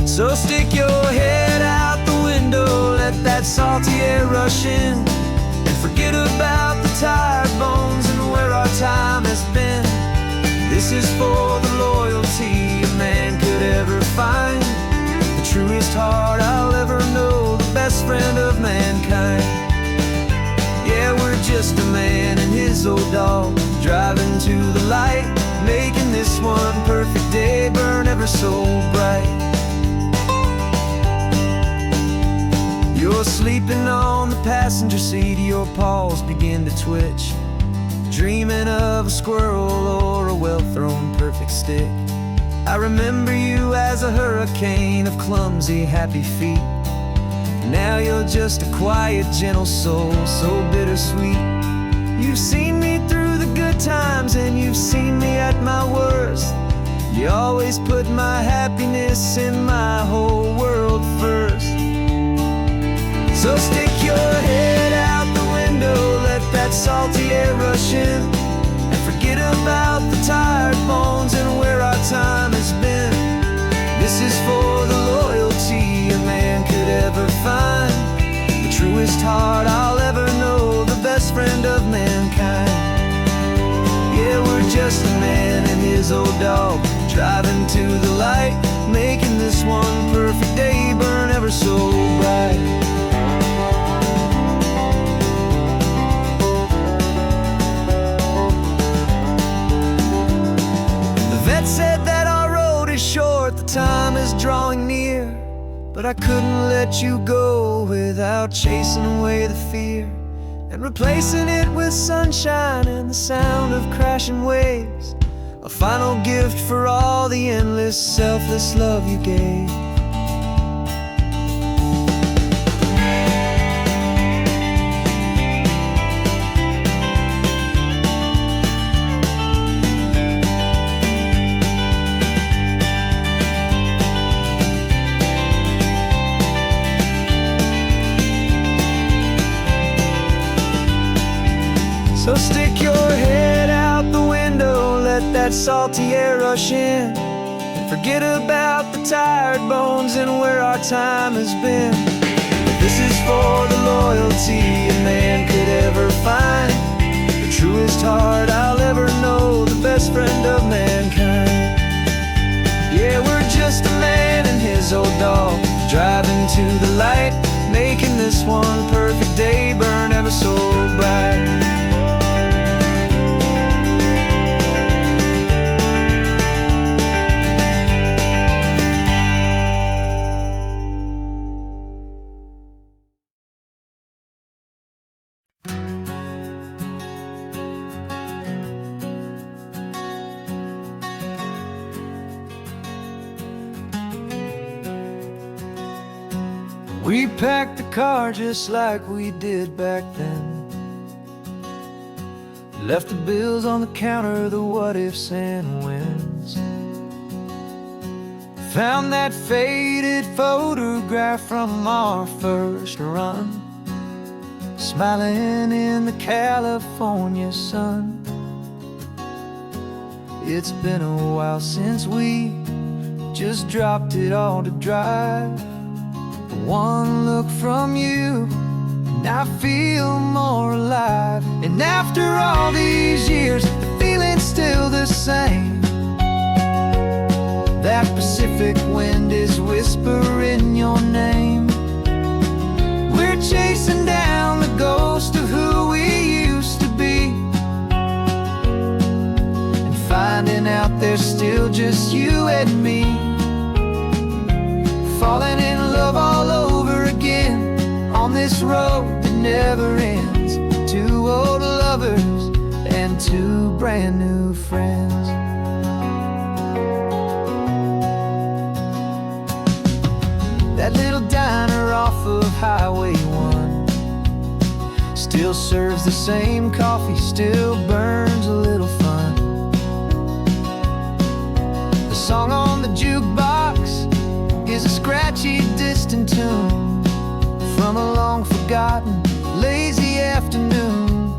So stick your head out the window, let that salty air rush in, and forget about the tired bones and where our time has been. This is for the loyalty a man could ever find, the truest heart I'll ever know, the best friend of mankind. Yeah, we're just a man and his old dog, driving to the light, making this one perfect day burn ever so bright. You're sleeping on the passenger seat, your paws begin to twitch, dreaming of a squirrel or a well-thrown perfect stick. I remember you as a hurricane of clumsy, happy feet. Now you're just a quiet, gentle soul, so bittersweet. You've seen me through the good times and you've seen me at my worst. You always put my happiness in my whole world first. So stick your head out the window, let that salty air rush in, and forget about the tired bones and where our time has been. This is for the loyalty a man could ever find, the truest heart I'll ever know, the best friend of mankind. Yeah, we're just a man and his old dog, driving to the light, making this one perfect day burn ever so bright. Said that our road is short, the time is drawing near, but I couldn't let you go without chasing away the fear and replacing it with sunshine and the sound of crashing waves, a final gift for all the endless, selfless love you gave. So stick your head out the window, let that salty air rush in, and forget about the tired bones and where our time has been. This is for the loyalty a man could ever find, the truest heart I'll ever know, the best friend of mankind. Yeah, we're just a man and his old dog, driving to the light, making this one perfect day burn ever so bright. We packed the car just like we did back then, left the bills on the counter, the what ifs and whens. Found that faded photograph from our first run, smiling in the California sun. It's been a while since we just dropped it all to drive. One look from you and I feel more alive. And after all these years, the feeling's still the same. That Pacific wind is whispering your name. We're chasing down the ghost of who we used to be, and finding out there's still just you and me. Falling in love all over again on this road that never ends. Two old lovers and two brand new friends. Highway 1 still serves the same coffee, still burns a little fun. The song on the jukebox is a scratchy, distant tune from a long-forgotten, lazy afternoon.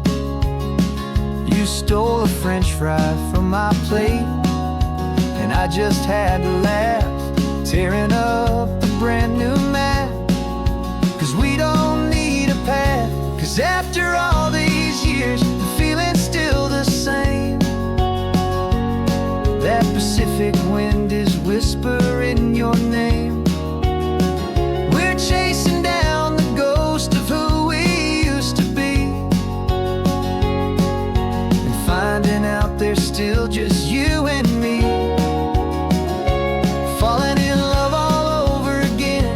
You stole a French fry from my plate, and I just had to laugh, tearing up the brand new map. 'Cause we don't need a path, 'cause after all these years, the feeling's still the same. That Pacific wind is whispering your name. We're chasing down the ghost of who we used to be, and finding out there's still just you and me. Falling in love all over again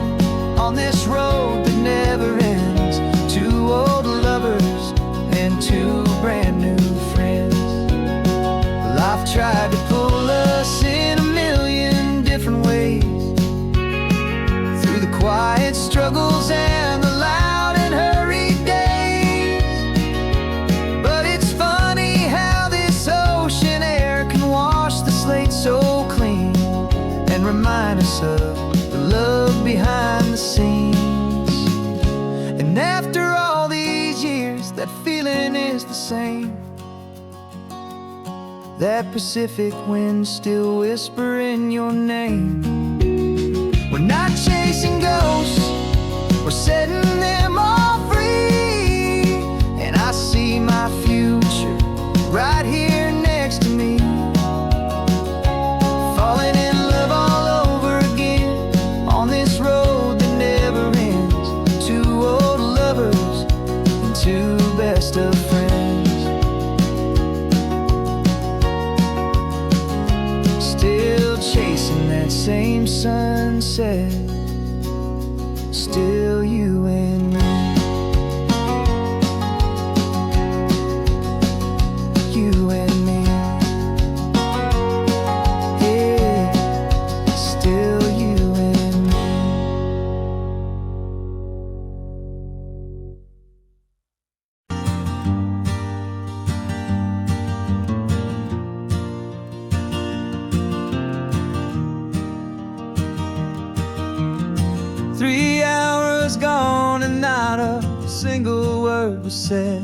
on this road that never ends. Two old lovers and two brand new friends. Life tried to pull us in a million different ways, through the quiet struggles and the loud and hurried days. But it's funny how this ocean air can wash the slate so clean, and remind us of the love behind the scenes. And after all these years, that feeling is the same. That Pacific wind still whispering your name. We're not chasing ghosts, we're setting them all free. And I see my future right here next to me. Falling in love all over again on this road that never ends. Two old lovers and two best of friends. Still chasing that same sunset, still you and me. You and me. Yeah, still you and me. Three hours gone and not a single word was said.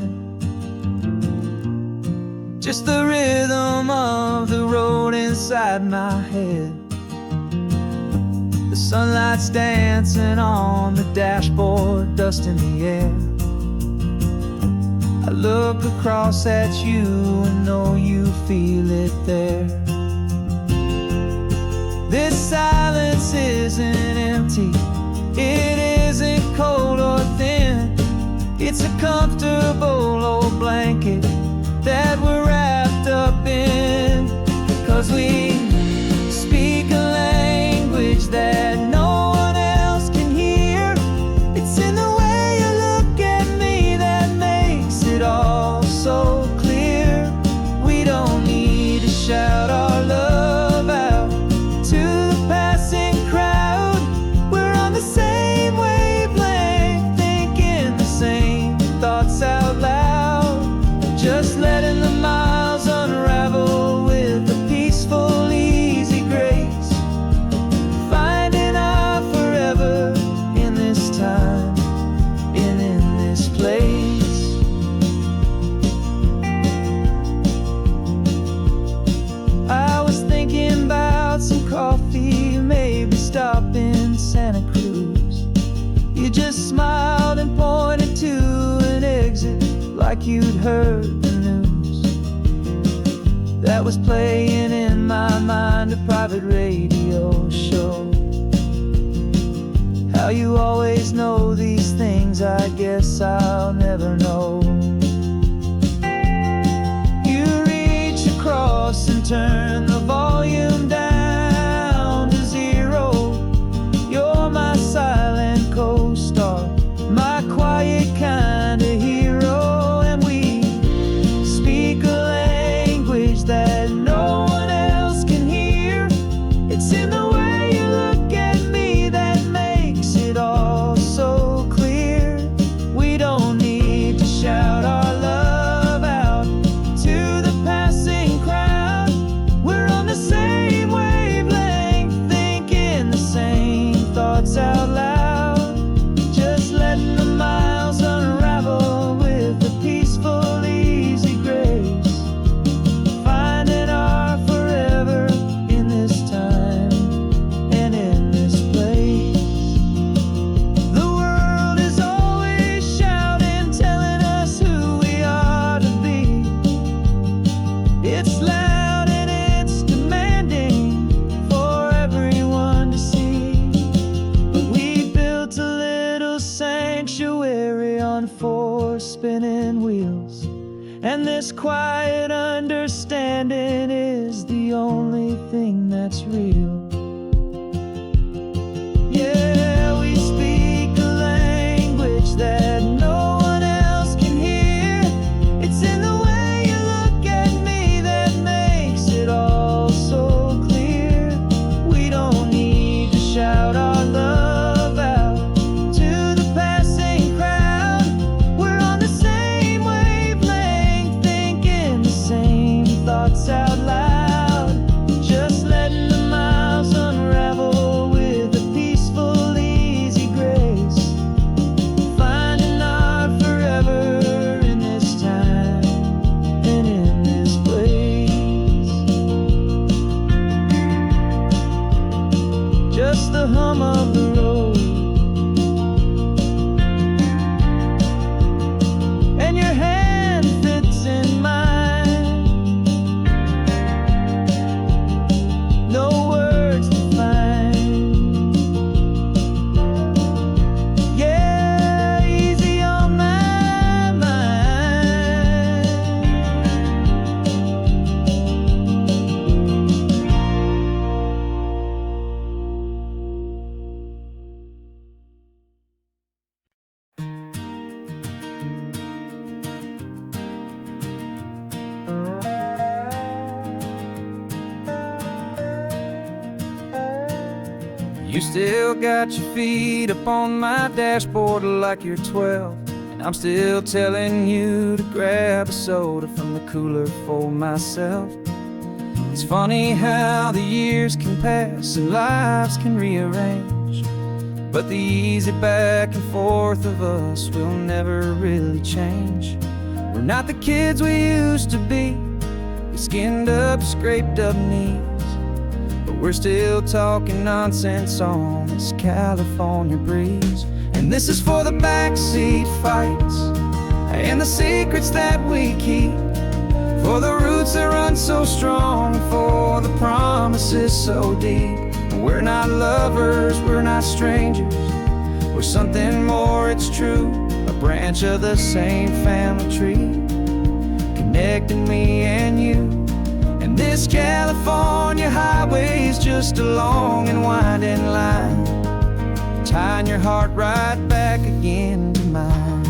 Just the rhythm of the road inside my head. The sunlight's dancing on the dashboard, dust in the air. I look across at you and know you feel it there. This silence isn't empty, it isn't cold or thin. It's a comfortable old blanket that we're wrapped up in. 'Cause we speak a language that no one else can hear. It's in the way you look at me that makes it all so clear. We don't need to shout our love out to the passing crowd. We're on the same wavelength, thinking the same thoughts out loud. Just letting the miles unravel with a peaceful, easy grace. Finding our forever in this time and in this place. I was thinking about some coffee, maybe stop in Santa Cruz. You just smiled and pointed to an exit like you'd heard the news. That was playing in my mind, a private radio show. How you always know these things, I guess I'll never know. You reach across and turn the volume down to zero. You're my silent co-star, my quiet kind of hero. And we speak a language that no one else can hear. It's in the way you look at me that makes it all so clear. It's loud and it's demanding for everyone to see. But we built a little sanctuary on 4 spinning wheels, and this quiet understanding is the only thing that's real. Yeah, we speak a language that no one else can hear. It's in the way you look at me that makes it all so clear. We don't need to shout our love out to the passing crowd. We're on the same wavelength, thinking the same thoughts out loud. Just letting the miles unravel with a peaceful, easy grace. Finding our forever in this time and in this place. Just the hum of the road and your hand fits in mine. No words to find. Yeah, easy on my mind. You still got your feet up on my dashboard like you're 12, and I'm still telling you to grab a soda from the cooler for myself. It's funny how the years can pass and lives can rearrange, but the easy back and forth of us will never really change. We're not the kids we used to be, with skinned up, scraped up knees, but we're still talking nonsense on this California breeze. And this is for the backseat fights and the secrets that we keep, for the roots that run so strong, for the promises so deep. We're not lovers, we're not strangers, we're something more, it's true. A branch of the same family tree, connecting me and you. And this California highway is just a long and winding line, tying your heart right back again to mine.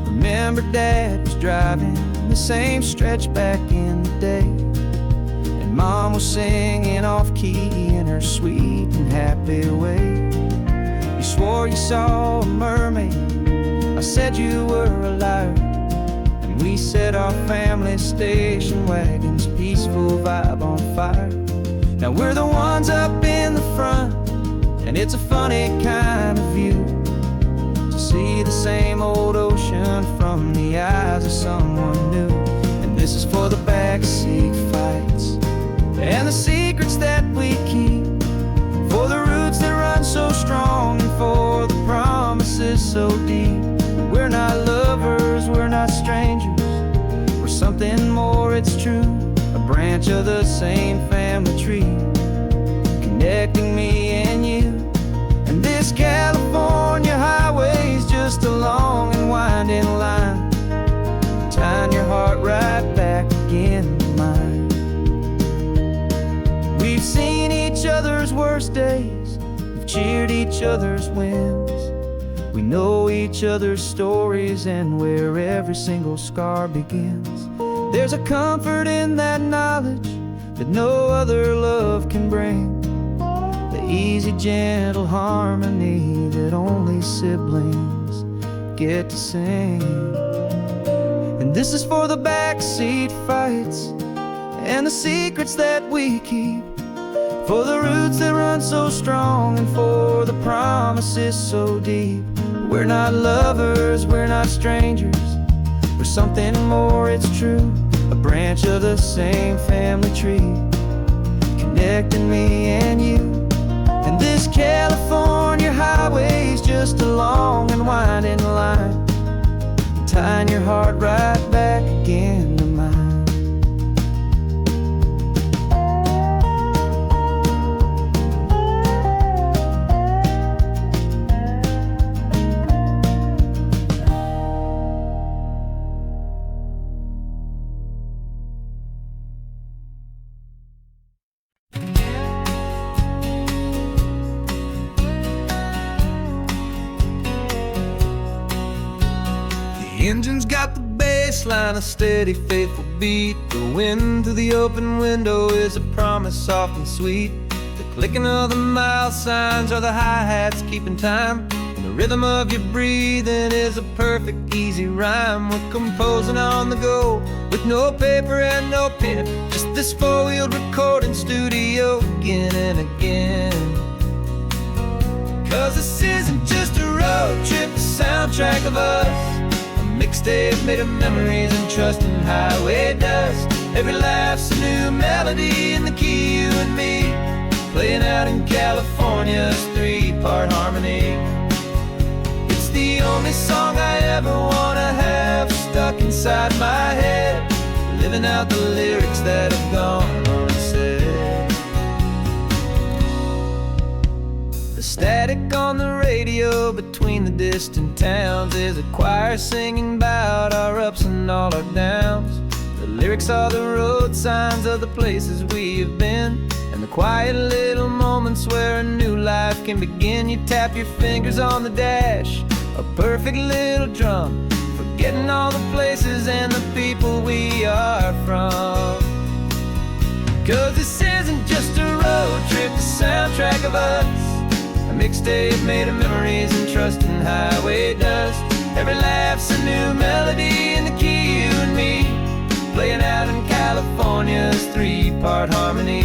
Remember Dad was driving the same stretch back in the day, and Mom was singing off-key in her sweet and happy way. You swore you saw a mermaid, I said you were a liar, and we set our family station wagon's peaceful vibe on fire. Now we're the ones up in the front, and it's a funny kind of view to see the same old ocean from the eyes of someone new. And this is for the backseat fights and the secrets that we keep, for the roots that run so strong, and for the promises so deep. We're not lovers, we're not strangers, we're something more, it's true. A branch of the same family tree, connecting me and you. And this California highway's just a long and winding line, tying your heart right back again to mine. We've seen each other's worst days, we've cheered each other's wins. We know each other's stories and where every single scar begins. There's a comfort in that knowledge that no other love can bring, the easy, gentle harmony that only siblings get to sing. And this is for the backseat fights and the secrets that we keep, for the roots that run so strong, and for the promises so deep. We're not lovers, we're not strangers, we're something more, it's true. A branch of the same family tree, connecting me and you. And this California highway's just a long and winding line, tying your heart right back again to mine. engine's got the bass line, a steady, faithful beat. The wind through the open window is a promise soft and sweet. The clicking of the mile signs are the hi-hats keeping time. And the rhythm of your breathing is a perfect, easy rhyme. We're composing on the go with no paper and no pen, just this four-wheeled recording studio again and again. 'Cause this isn't just a road trip, the soundtrack of us. Mixtape made of memories and trust in highway dust. Every laugh's a new melody in the key, you and me, playing out in California's three-part harmony. It's the only song I ever wanna have stuck inside my head, living out the lyrics that have gone unsaid. The static on the radio between the distant towns is a choir singing about our ups and all our downs. The lyrics are the road signs of the places we have been, and the quiet little moments where a new life can begin. You tap your fingers on the dash, a perfect little drum, forgetting all the places and the people we are from. 'Cause this isn't just a road trip, the soundtrack of us. A mixtape made of memories and trust in highway dust. Every laugh's a new melody in the key, you and me, playing out in California's three-part harmony.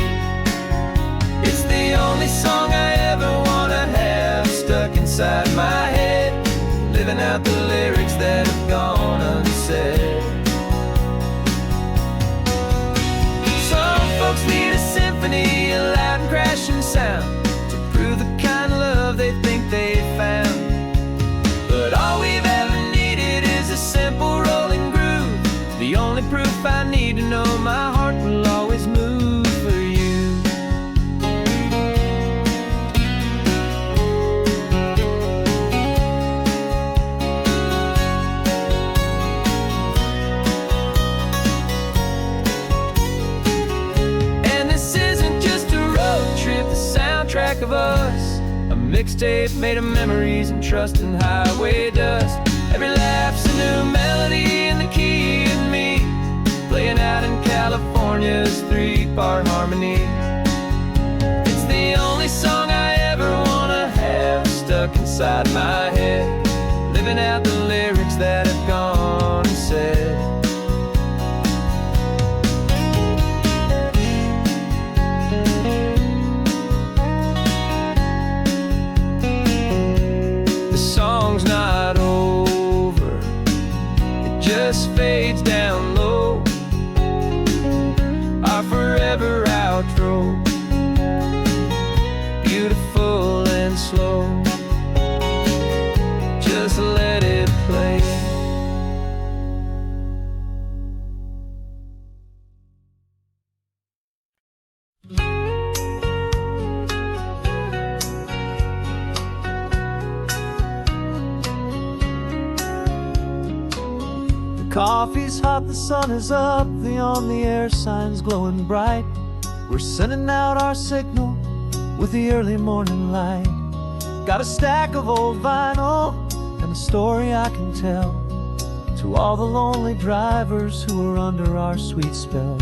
It's the only song I ever wanna have stuck inside my head, living out the lyrics that have gone unsaid. Some folks need a symphony, a loud and crashing sound, the kind of love they think they found. But all we've ever needed is a simple rolling groove, the only proof I need to know my heart will always move for you. And this isn't just a road trip, the soundtrack of us. A mixtape made of memories and trust in highway dust. Every laugh's a new melody in the key, and me, playing out in California's three-part harmony. It's the only song I ever wanna have stuck inside my head, living out the lyrics that have gone unsaid. Not over, it just fades down low, our forever outro, beautiful and slow, just let it play. Coffee's hot, the sun is up, the on-the-air sign's glowing bright. We're sending out our signal with the early morning light. Got a stack of old vinyl and a story I can tell to all the lonely drivers who are under our sweet spell.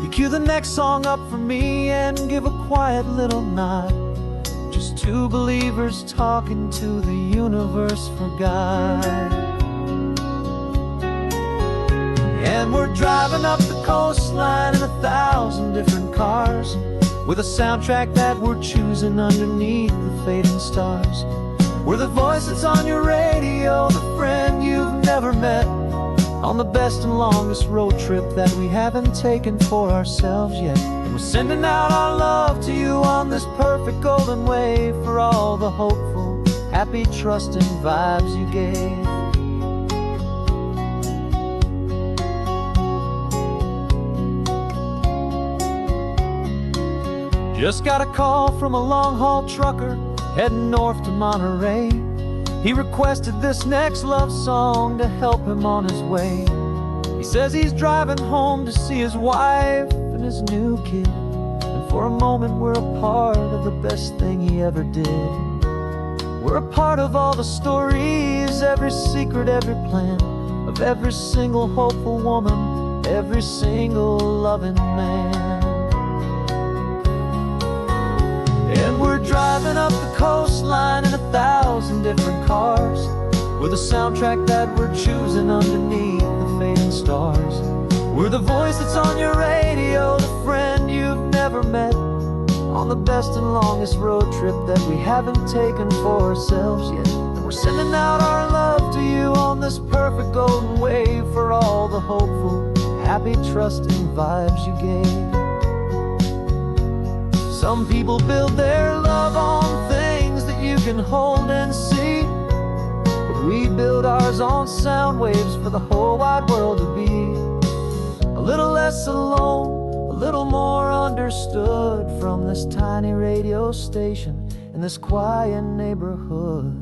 You cue the next song up for me and give a quiet little nod. Just two believers talking to the universe for God. And we're driving up the coastline in 1,000 different cars, with a soundtrack that we're choosing underneath the fading stars. We're the voice that's on your radio, the friend you've never met, on the best and longest road trip that we haven't taken for ourselves yet. And we're sending out our love to you on this perfect golden wave, for all the hopeful, happy, trusting vibes you gave. Just got a call from a long-haul trucker heading north to Monterey. He requested this next love song to help him on his way. He says he's driving home to see his wife and his new kid, and for a moment we're a part of the best thing he ever did. We're a part of all the stories, every secret, every plan, of of every single hopeful woman, every single loving man. And we're driving up the coastline in 1,000 different cars, with a soundtrack that we're choosing underneath the fading stars. We're the voice that's on your radio, the friend you've never met, on the best and longest road trip that we haven't taken for ourselves yet. And we're sending out our love to you on this perfect golden wave, for all the hopeful, happy, trusting vibes you gave. Some people build their love on things that you can hold and see, but we build ours on sound waves for the whole wide world to be a little less alone, a little more understood, from this tiny radio station in this quiet neighborhood.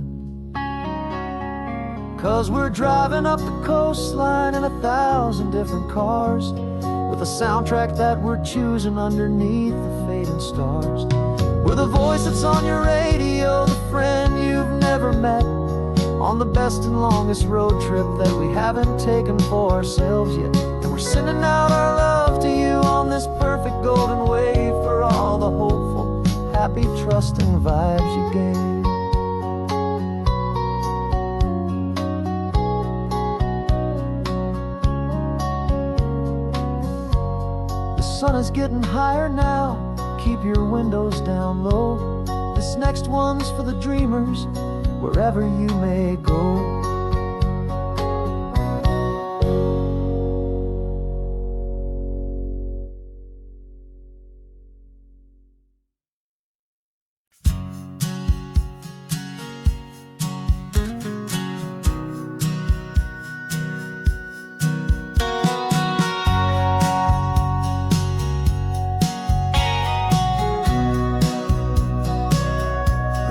'Cause we're driving up the coastline in 1,000 different cars, with a soundtrack that we're choosing underneath the fading stars. We're the voice that's on your radio, the friend you've never met, on the best and longest road trip that we haven't taken for ourselves yet. And we're sending out our love to you on this perfect golden wave, for all the hopeful, happy, trusting vibes you gave. The sun is getting higher now, keep your windows down low. This next one's for the dreamers, wherever you may go.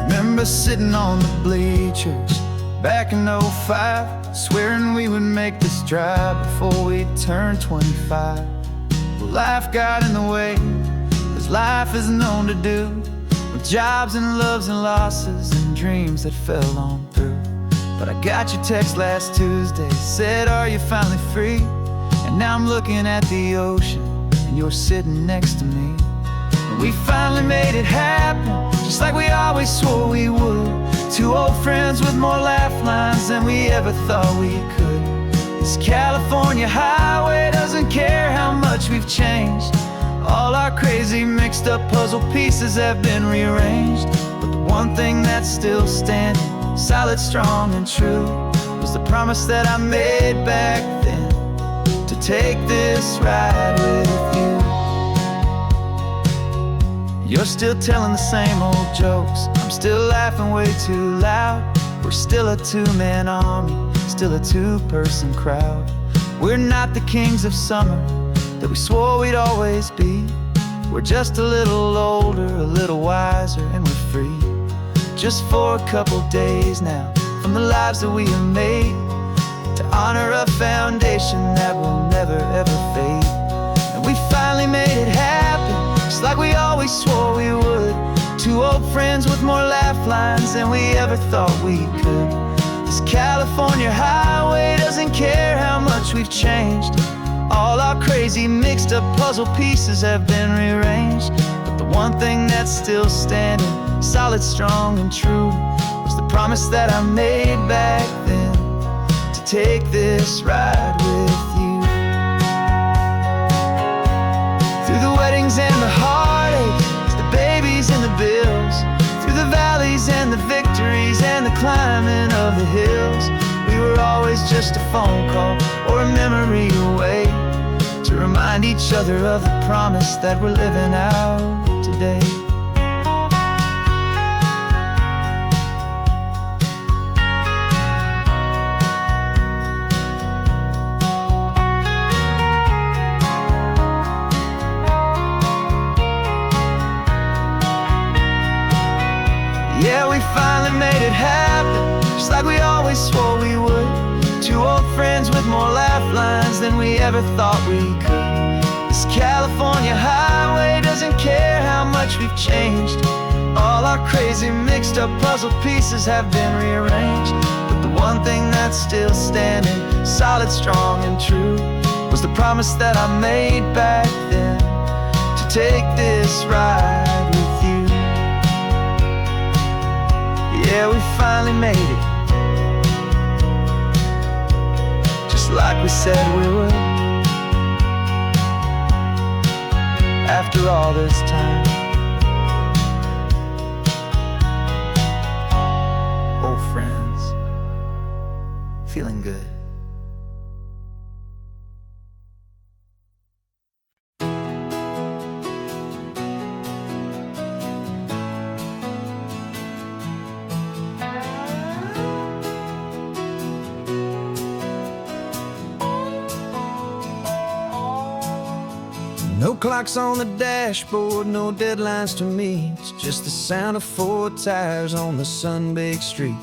Remember sitting on the bleachers back in '05, swearing we would make this drive before we turned 25. Well, life got in the way, as life is known to do, with jobs and loves and losses and dreams that fell on through. But I got your text last Tuesday, said, are you finally free? And now I'm looking at the ocean, and you're sitting next to me. And we finally made it happen, just like we always swore we would. Two old friends with more laugh lines than we ever thought we could. This California highway doesn't care how much we've changed. All our crazy mixed up puzzle pieces have been rearranged, but the one thing that's still standing, solid, strong, and true, was the promise that I made back then, to take this ride with you. You're still telling the same old jokes, I'm still laughing way too loud. We're still a two-man army, still a two-person crowd. We're not the kings of summer that we swore we'd always be. We're just a little older, a little wiser, and we're free. Just for a couple days now, from the lives that we have made, to honor a foundation that will never ever fade. And we finally made it happen, just like we always swore we would. Two old friends with more laugh lines than we ever thought we could. This California highway doesn't care how much we've changed. All our crazy mixed up puzzle pieces have been rearranged, but the one thing that's still standing, solid, strong, and true, was the promise that I made back then, to take this ride with you. Through the weddings and the heartaches, the babies and the bills, through the valleys and the victories and the climbing of the hills, we were always just a phone call or a memory away, to remind each other of the promise that we're living out today. Yeah, we finally made it happen, just like we always swore we would. Two old friends with more laugh lines than we ever thought we could. This California highway doesn't care how much we've changed. All our crazy mixed up puzzle pieces have been rearranged, but the one thing that's still standing, solid, strong, and true, was the promise that I made back then, to take this ride with you. Yeah, we finally made it, just like we said we would. After all this time, old friends, feeling good. No clocks on the dashboard, no deadlines to meet. It's just the sound of 4 tires on the sun-baked street.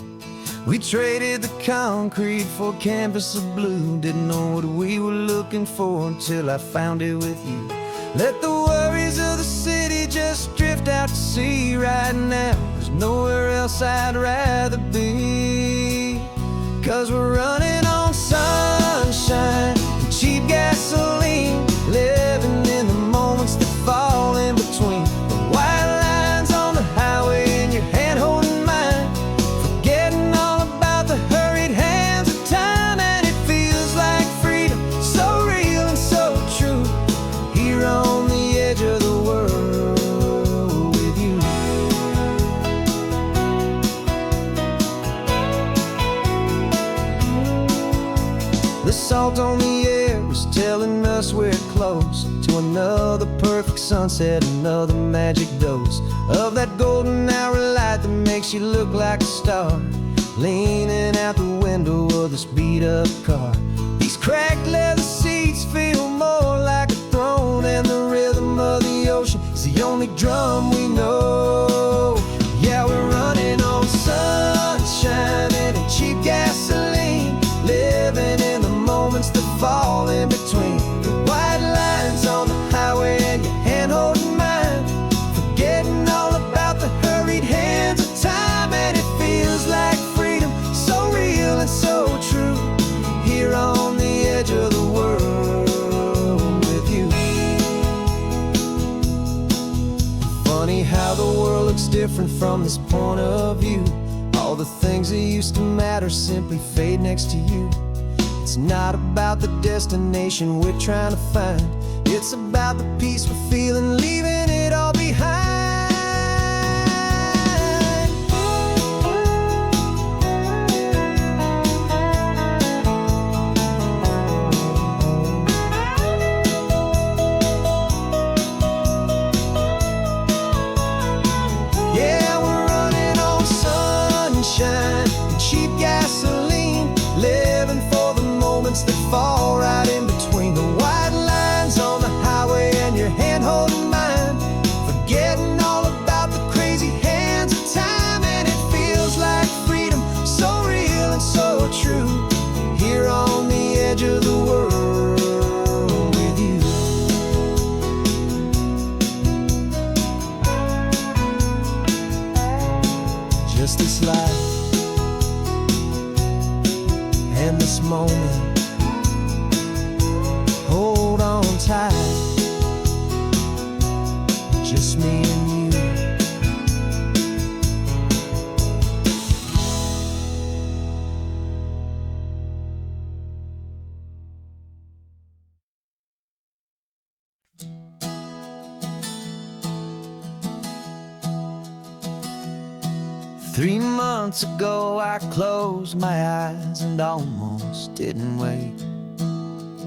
We traded the concrete for a canvas of blue. Didn't know what we were looking for until I found it with you. Let the worries of the city just drift out to sea right now. There's nowhere else I'd rather be, 'cause we're running on sunshine and cheap gasoline, living in the moments that fall in between. The white lines on the highway and your hand holding mine, forgetting all about the hurried hands of time. And it feels like freedom, so real and so true, here on the edge of the world with you. The salt on the air was telling us we're close to another perfect sunset, another magic dose of that golden hour light that makes you look like a star, leaning out the window of this beat-up car. These cracked leather seats feel more like a throne, and the rhythm of the ocean is the only drum we know. Yeah, we're running on sunshine and cheap gasoline, living in the moments that fall in between. The white lines on the highway and your hand holding mine, forgetting all about the hurried hands of time. And it feels like freedom, so real and so true, here on the edge of the world with you. Funny how the world looks different from this point of view. All the things that used to matter simply fade next to you. It's not about the destination we're trying to find, it's about the peace we're feeling, leaving it all behind. Yeah, we're running on sunshine and cheap gasoline, living for the moments that fall right in between. The white lines on the highway and your hand holding mine, forgetting all about the crazy hands of time. And it feels like freedom, so real and so true, here on the edge of the world with you. Just this life and this moment, hold on tight, just me and you. 3 months ago I closed my eyes and almost didn't wake.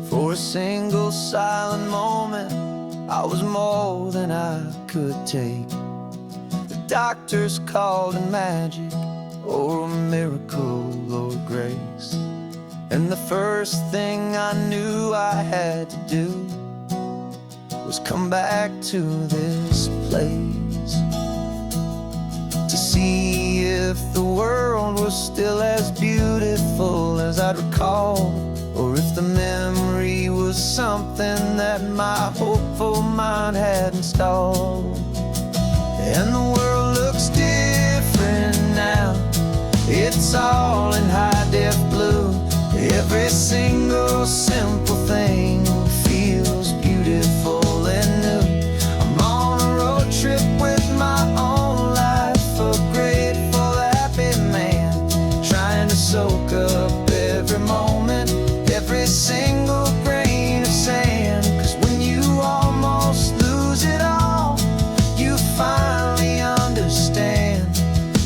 For a single silent moment, I was more than I could take. The doctors called it magic, or a miracle, or grace. And the first thing I knew I had to do was come back to this place, to see if the world was still as beautiful as I'd recall, or if the memory was something that my hopeful mind had installed. And the world looks different now, it's all in high Every single simple thing feels beautiful and new. I'm on a road trip with my own life, a grateful, happy man, trying to soak up every moment, every single grain of sand. 'Cause when you almost lose it all, you finally understand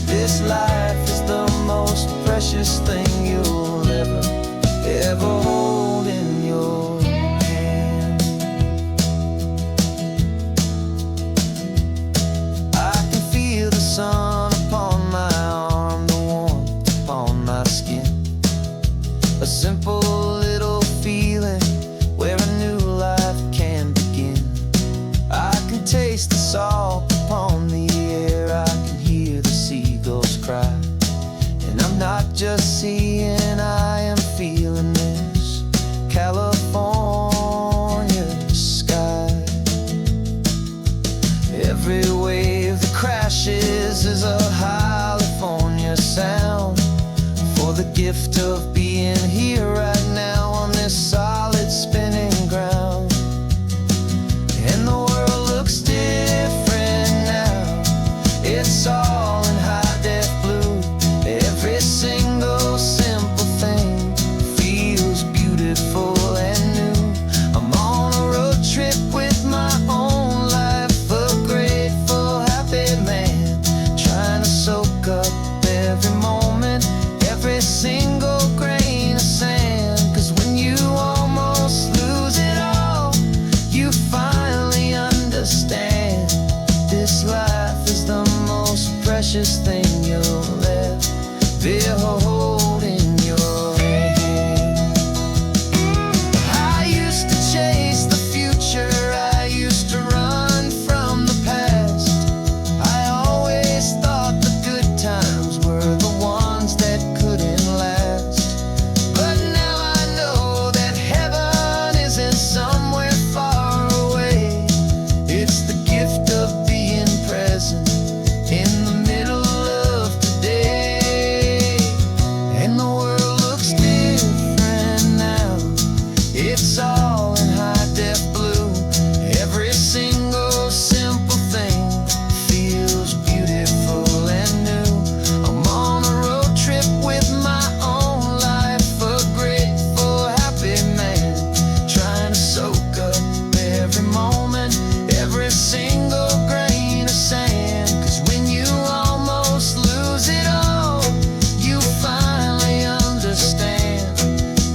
this life is the most precious thing you'll ever hold in your hand. I can feel the sun upon my arm, the warmth upon my skin, a simple little feeling where a new life can begin. I can taste the salt upon the air, I can hear the seagulls cry, and I'm not just seeing, I am feeling this California sky. Every wave that crashes is a California sound, for the gift of being here right now on this solid spinning ground. And the world looks different now, it's all in high-def blue. Every single simple thing feels beautiful and new. I'm on a road trip with my own life, a grateful, happy man, trying to soak up every moment, every single grain of sand. 'Cause when you almost lose it all, you finally understand this life is the most precious thing you'll ever hold in your hand. I used to chase the future, I used to run from the past. I always thought the good times were the ones that couldn't last. But now I know that heaven isn't somewhere far away. It's the gift of being present in the middle of today. And the world looks different now, it's all in high-def blue. Every single simple thing feels beautiful and new. I'm on a road trip with my own life, a grateful, happy man, trying to soak up every moment, every single grain of sand. 'Cause when you almost lose it all, you finally understand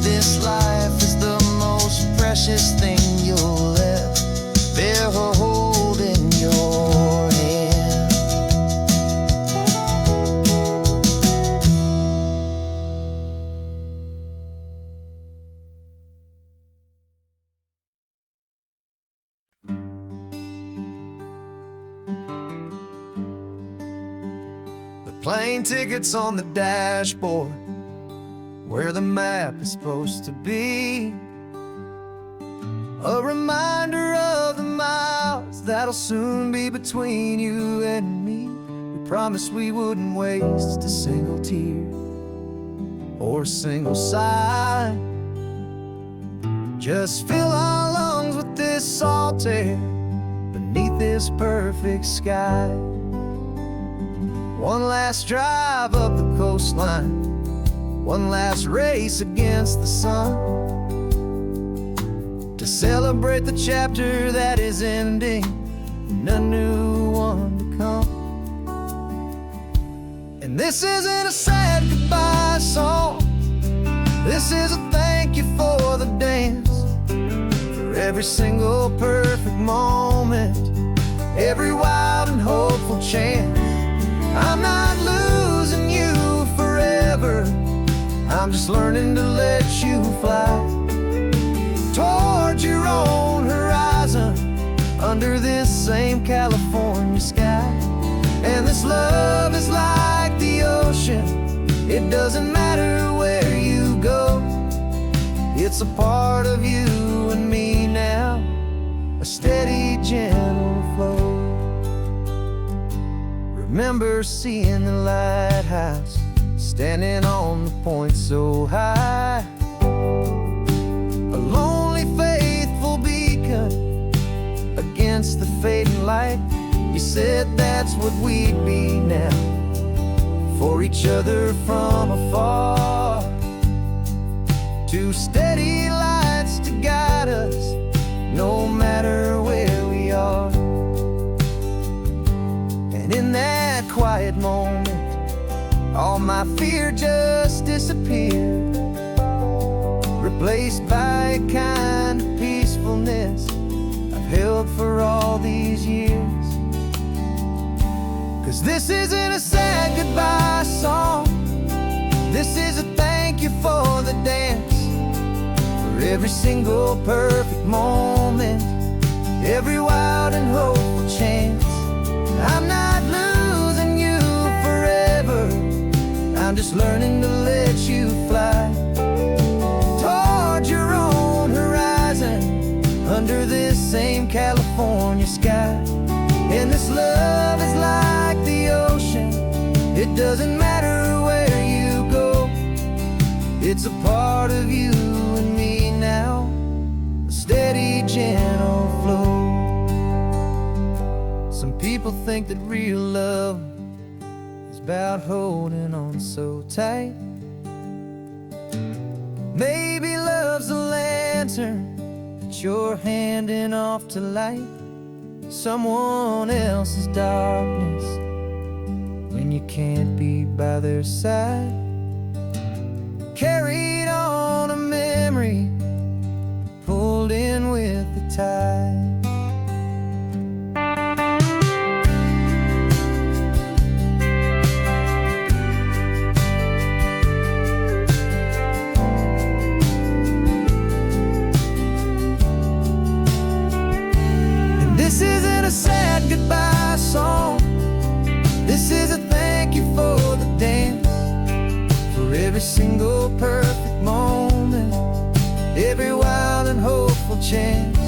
this life is the most precious thing you'll ever hold in your hand. The plane tickets on the dashboard, where the map is supposed to be, a reminder of the miles that'll soon be between you and me. We promised we wouldn't waste a single tear or a single sigh. Just fill our lungs with this salt air beneath this perfect sky. One last drive up the coastline, one last race against the sun, to celebrate the chapter that is ending and a new one to come. And this isn't a sad goodbye song, this is a thank you for the dance, for every single perfect moment, every wild and hopeful chance. I'm not losing you forever, I'm just learning to let you fly towards your own horizon, under this same California sky. And this love is like the ocean, it doesn't matter where you go, it's a part of you and me now, a steady, gentle flow. Remember seeing the lighthouse, standing on the point so high, lonely, faithful beacon against the fading light. You said that's what we'd be now, for each other from afar. Two steady lights to guide us, no matter where we are. And in that quiet moment, all my fear just disappeared, replaced by a kind of peacefulness I've held for all these years. 'Cause this isn't a sad goodbye song, this is a thank you for the dance, for every single perfect moment, every wild and hopeful chance. I'm not losing you forever, I'm just learning to let you fly toward your own horizon, under this same California sky. And this love is like the ocean, it doesn't matter where you go, it's a part of you and me now, a steady, gentle flow. Some people think that real love is about holding on so tight. Maybe love's a lantern that you're handing off to light someone else's darkness when you can't be by their side. Carried on a memory, pulled in with the tide. This isn't a sad goodbye song, this is a thank you for the dance, for every single perfect moment, every wild and hopeful chance.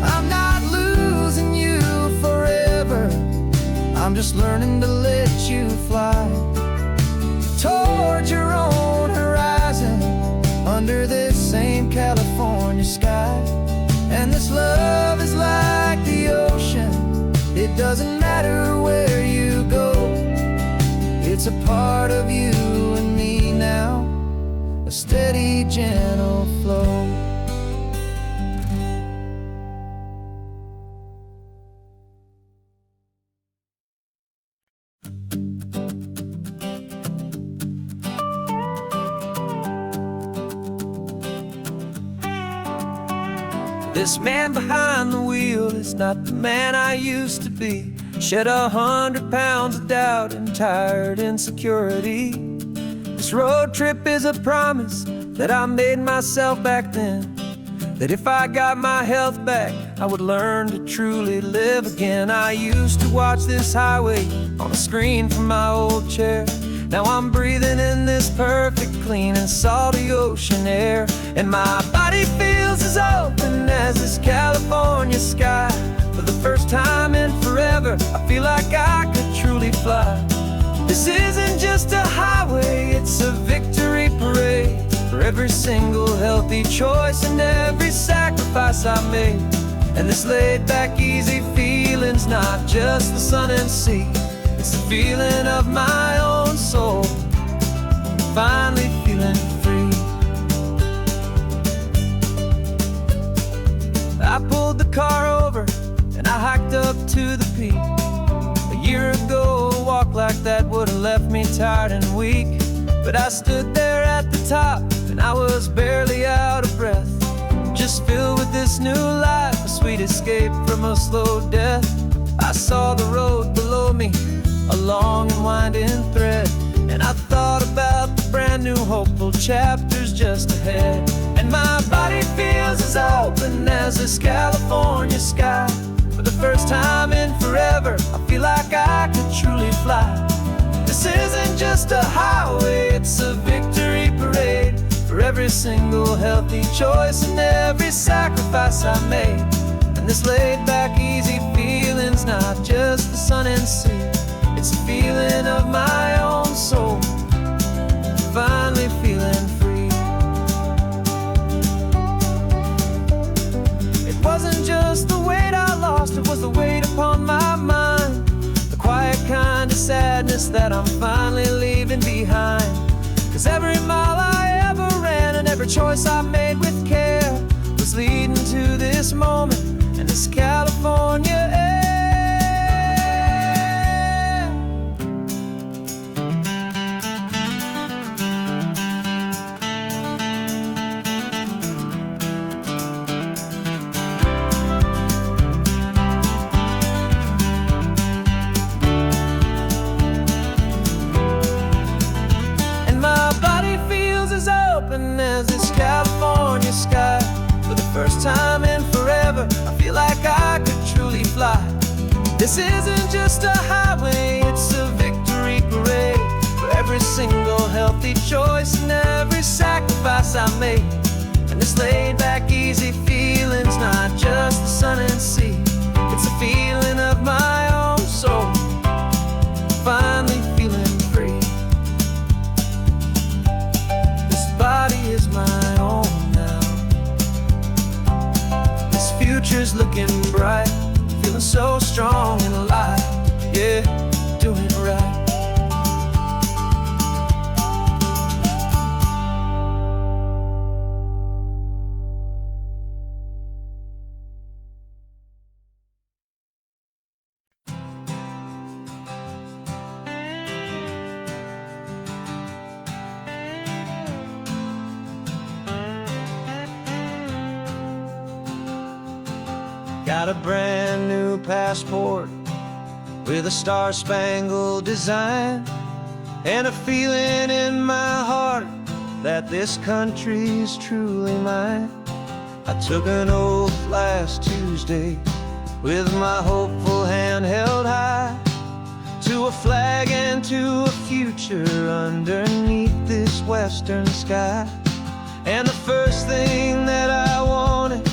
I'm not losing you forever, I'm just learning to let you fly toward your own horizon, under this same California sky. And this love is like the ocean, it doesn't matter where you go, it's a part of you and me now, a steady, gentle flow. This man behind the wheel is not the man I used to be. Shed 100 pounds of doubt and tired insecurity. This road trip is a promise that I made myself back then, that if I got my health back, I would learn to truly live again. I used to watch this highway on a screen from my old chair. Now I'm breathing in this perfect, clean and salty ocean air, and my body feels as open as this California sky. For the first time in forever, I feel like I could truly fly. This isn't just a highway, it's a victory parade, for every single healthy choice and every sacrifice I made. And this laid back, easy feeling's not just the sun and sea, it's the feeling of my own soul, finally feeling free. I pulled the car over and I hiked up to the peak. A year ago, a walk like that would have left me tired and weak, but I stood there at the top and I was barely out of breath, just filled with this new life, a sweet escape from a slow death. I saw the road below me, a long and winding thread, and I thought about the brand new hopeful chapters just ahead. And my body feels as open as this California sky. For the first time in forever, I feel like I could truly fly. This isn't just a highway, it's a victory parade, for every single healthy choice and every sacrifice I made. And this laid back, easy feeling's not just the sun and sea, it's a feeling of my own soul, finally feeling free. sadness that I'm finally leaving behind. 'Cause every mile I ever ran and every choice I made with care was leading to this moment and this California air. As this California sky, for the first time in forever, I feel like I could truly fly. This isn't just a highway, it's a victory parade for every single healthy choice and every sacrifice I made. And this laid back easy feeling's not just the sun and sea, it's a feeling of my own soul, finally feeling free. Body is my own now. This future's looking bright, feeling so strong and alive. Yeah, doing it right. Got a brand new passport with a star-spangled design, and a feeling in my heart that this country's truly mine. I took an oath last Tuesday with my hopeful hand held high, to a flag and to a future underneath this western sky. And the first thing that I wanted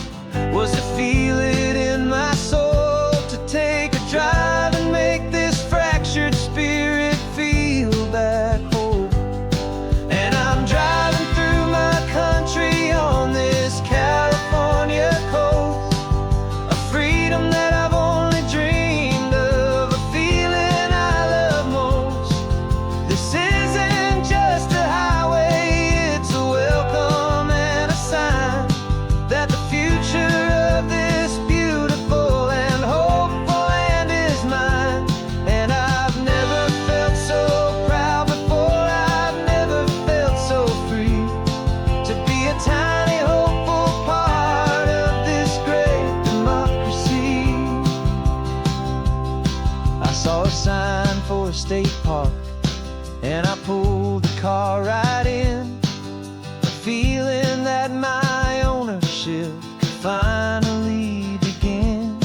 was to feel it in my soul, to take a drive and make this fractured spirit feel back home. And I'm driving through my country on this California coast, a freedom that I've only dreamed of, a feeling I love most. This isn't just a highway, it's a welcome and a sign that the future of this beautiful and hopeful land is mine. And I've never felt so proud before, I've never felt so free, to be a tiny hopeful part of this great democracy. I saw a sign for a state park, and I pulled the car right in, a feeling that my ownership finally begin.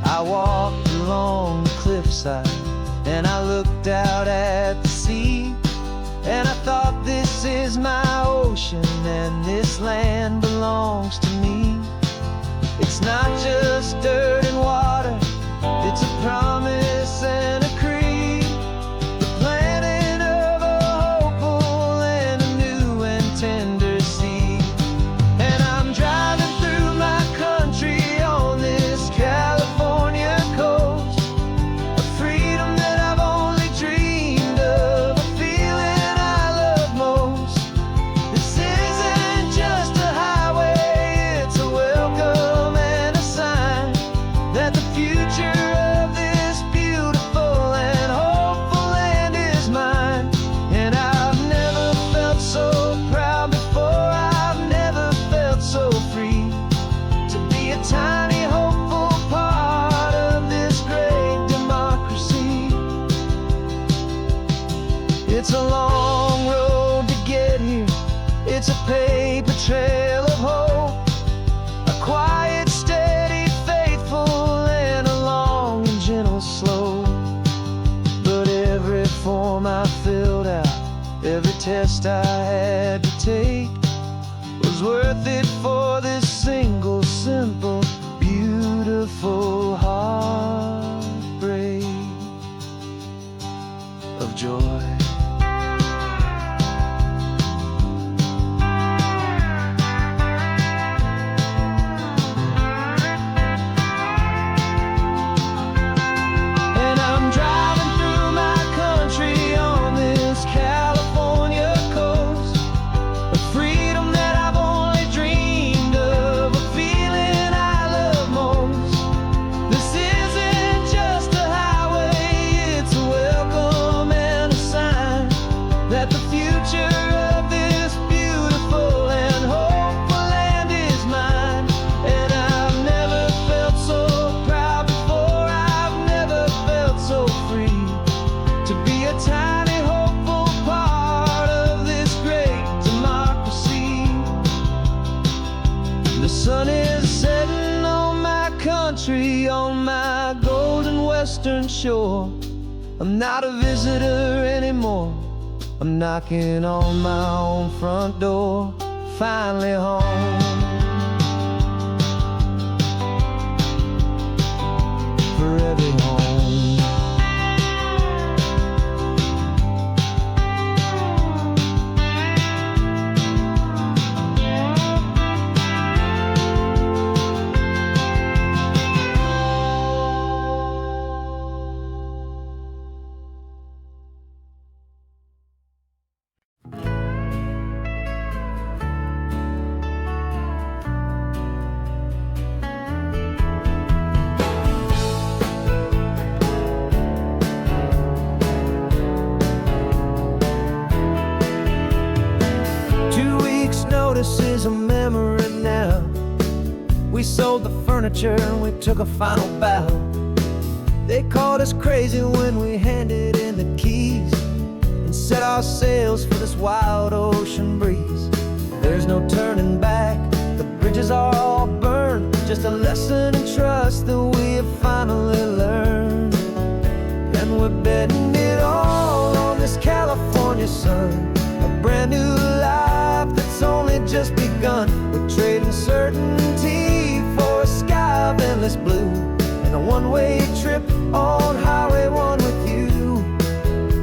I walked along the cliffside and I looked out at the sea, and I thought, this is my ocean and this land belongs to me. It's not just dirt and water, it's a promise and a creed, the planting of a hopeful and a new and tender seed. And I'm driving through my country on this California coast, a freedom that I've only dreamed of, a feeling I love most. This isn't just a highway, it's a welcome and a sign that the future of this beautiful and hopeful land is mine. And I've never felt so proud before, I've never felt so free, to be a tiny hopeful part of this great democracy. It's a long road to get here, it's a paper trail of hope, a quiet, steady, faithful, and a long and gentle slope. But every form I filled out, every test I had to take, was worth it for this single, simple, beautiful heartbreak of joy. And I'm driving through my country on my golden western shore. I'm not a visitor anymore. I'm knocking on my own front door. Finally home. For every home. 2 weeks' notice is a memory now. We sold the furniture and we took a final bow. They called us crazy when we handed in the keys and set our sails for this wild ocean breeze. There's no turning back, the bridges are all burned. Just a lesson in trust that we have finally learned. And we're betting it all on this California sun, a brand new life that's only just begun. We're trading certainty for a sky of endless blue and a one-way trip on Highway 1 with you.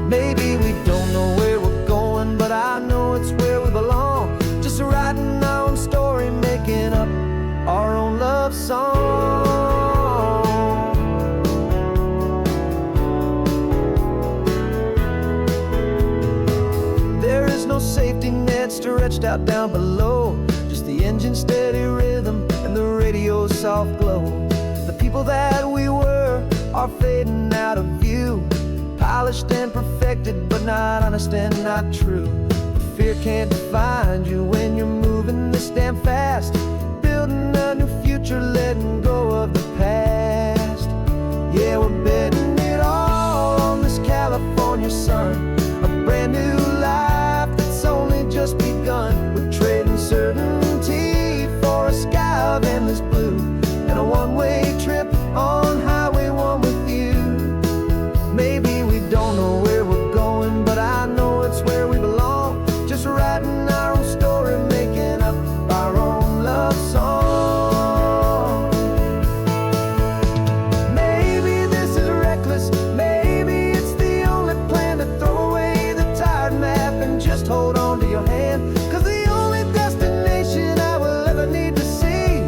Maybe we don't know where we're going, but I know it's where we belong. Just writing our own story, making up our own love song. There is no safety net stretched out down below, just the engine's steady rhythm and the radio's soft glow. The people that we were are fading out of view, polished and perfected, but not honest and not true. Fear can't define you when you're moving this damn fast, building a new future, letting go of the past. Yeah, we're betting it all on this California sun, a brand new life that's only just begun. We're trading certainty for a sky of endless blue and a one-way trip on Highway 1 with you. Maybe we don't know where we're going, but I know it's where we belong. Just writing our own story, making up our own love song. Maybe this is reckless, maybe it's the only plan to throw away the tired map and just hold on to your hand. 'Cause the only destination I will ever need to see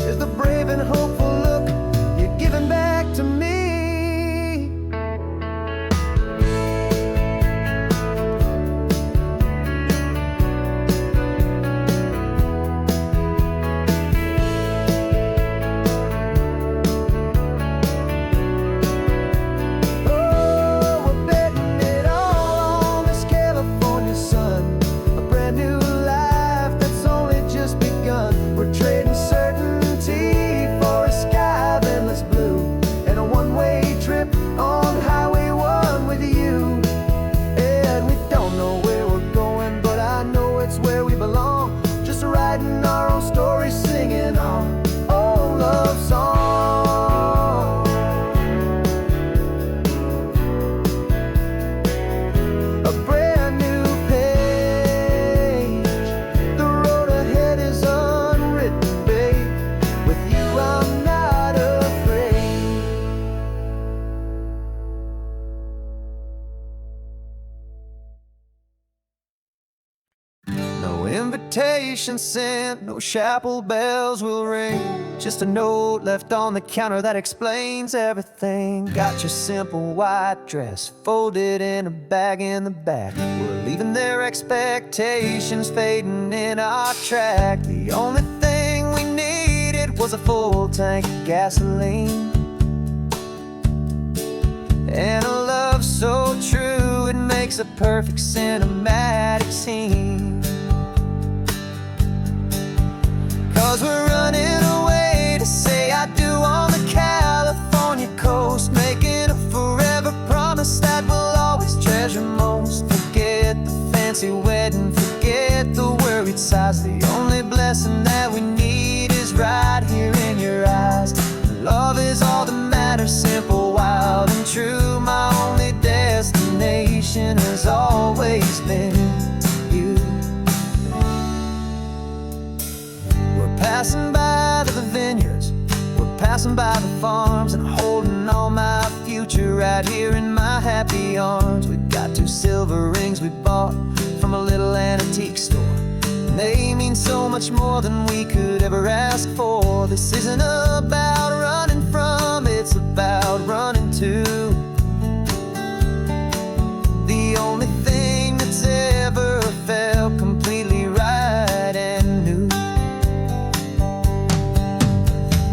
is the brave and hopeful look you're giving back to me. Invitation sent, no chapel bells will ring. Just a note left on the counter that explains everything. Got your simple white dress folded in a bag in the back. We're leaving their expectations fading in our track. The only thing we needed was a full tank of gasoline and a love so true it makes a perfect cinematic scene. 'Cause we're running away to say I do on the California coast, making a forever promise that we'll always treasure most. Forget the fancy wedding, forget the worried sighs. The only blessing that we need is right here in your eyes. Love passing by the farms and holding all my future right here in my happy arms. We've got 2 silver rings we bought from a little antique store. They mean so much more than we could ever ask for. This isn't about running from, it's about running to the only thing that's ever felt completely right and new.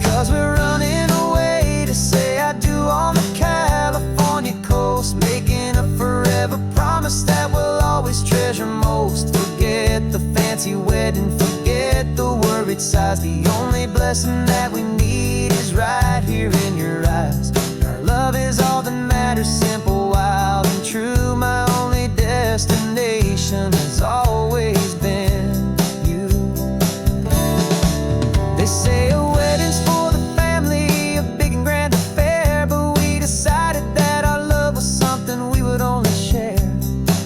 'Cause we're running away to say I do on the California coast, making a forever promise that we'll always treasure most. Forget the fancy wedding, forget the worried sighs. The only blessing that we need is right here in your eyes. Our love is all that matters, simple, wild, and true. My only destination has always been you. They say a wedding's for the family, a big and grand affair, but we decided that our love was something we would only share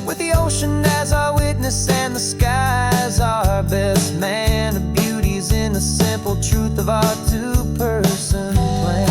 with the ocean as our witness and the sky as our best man. The beauty's in the simple truth of our 2-person plan.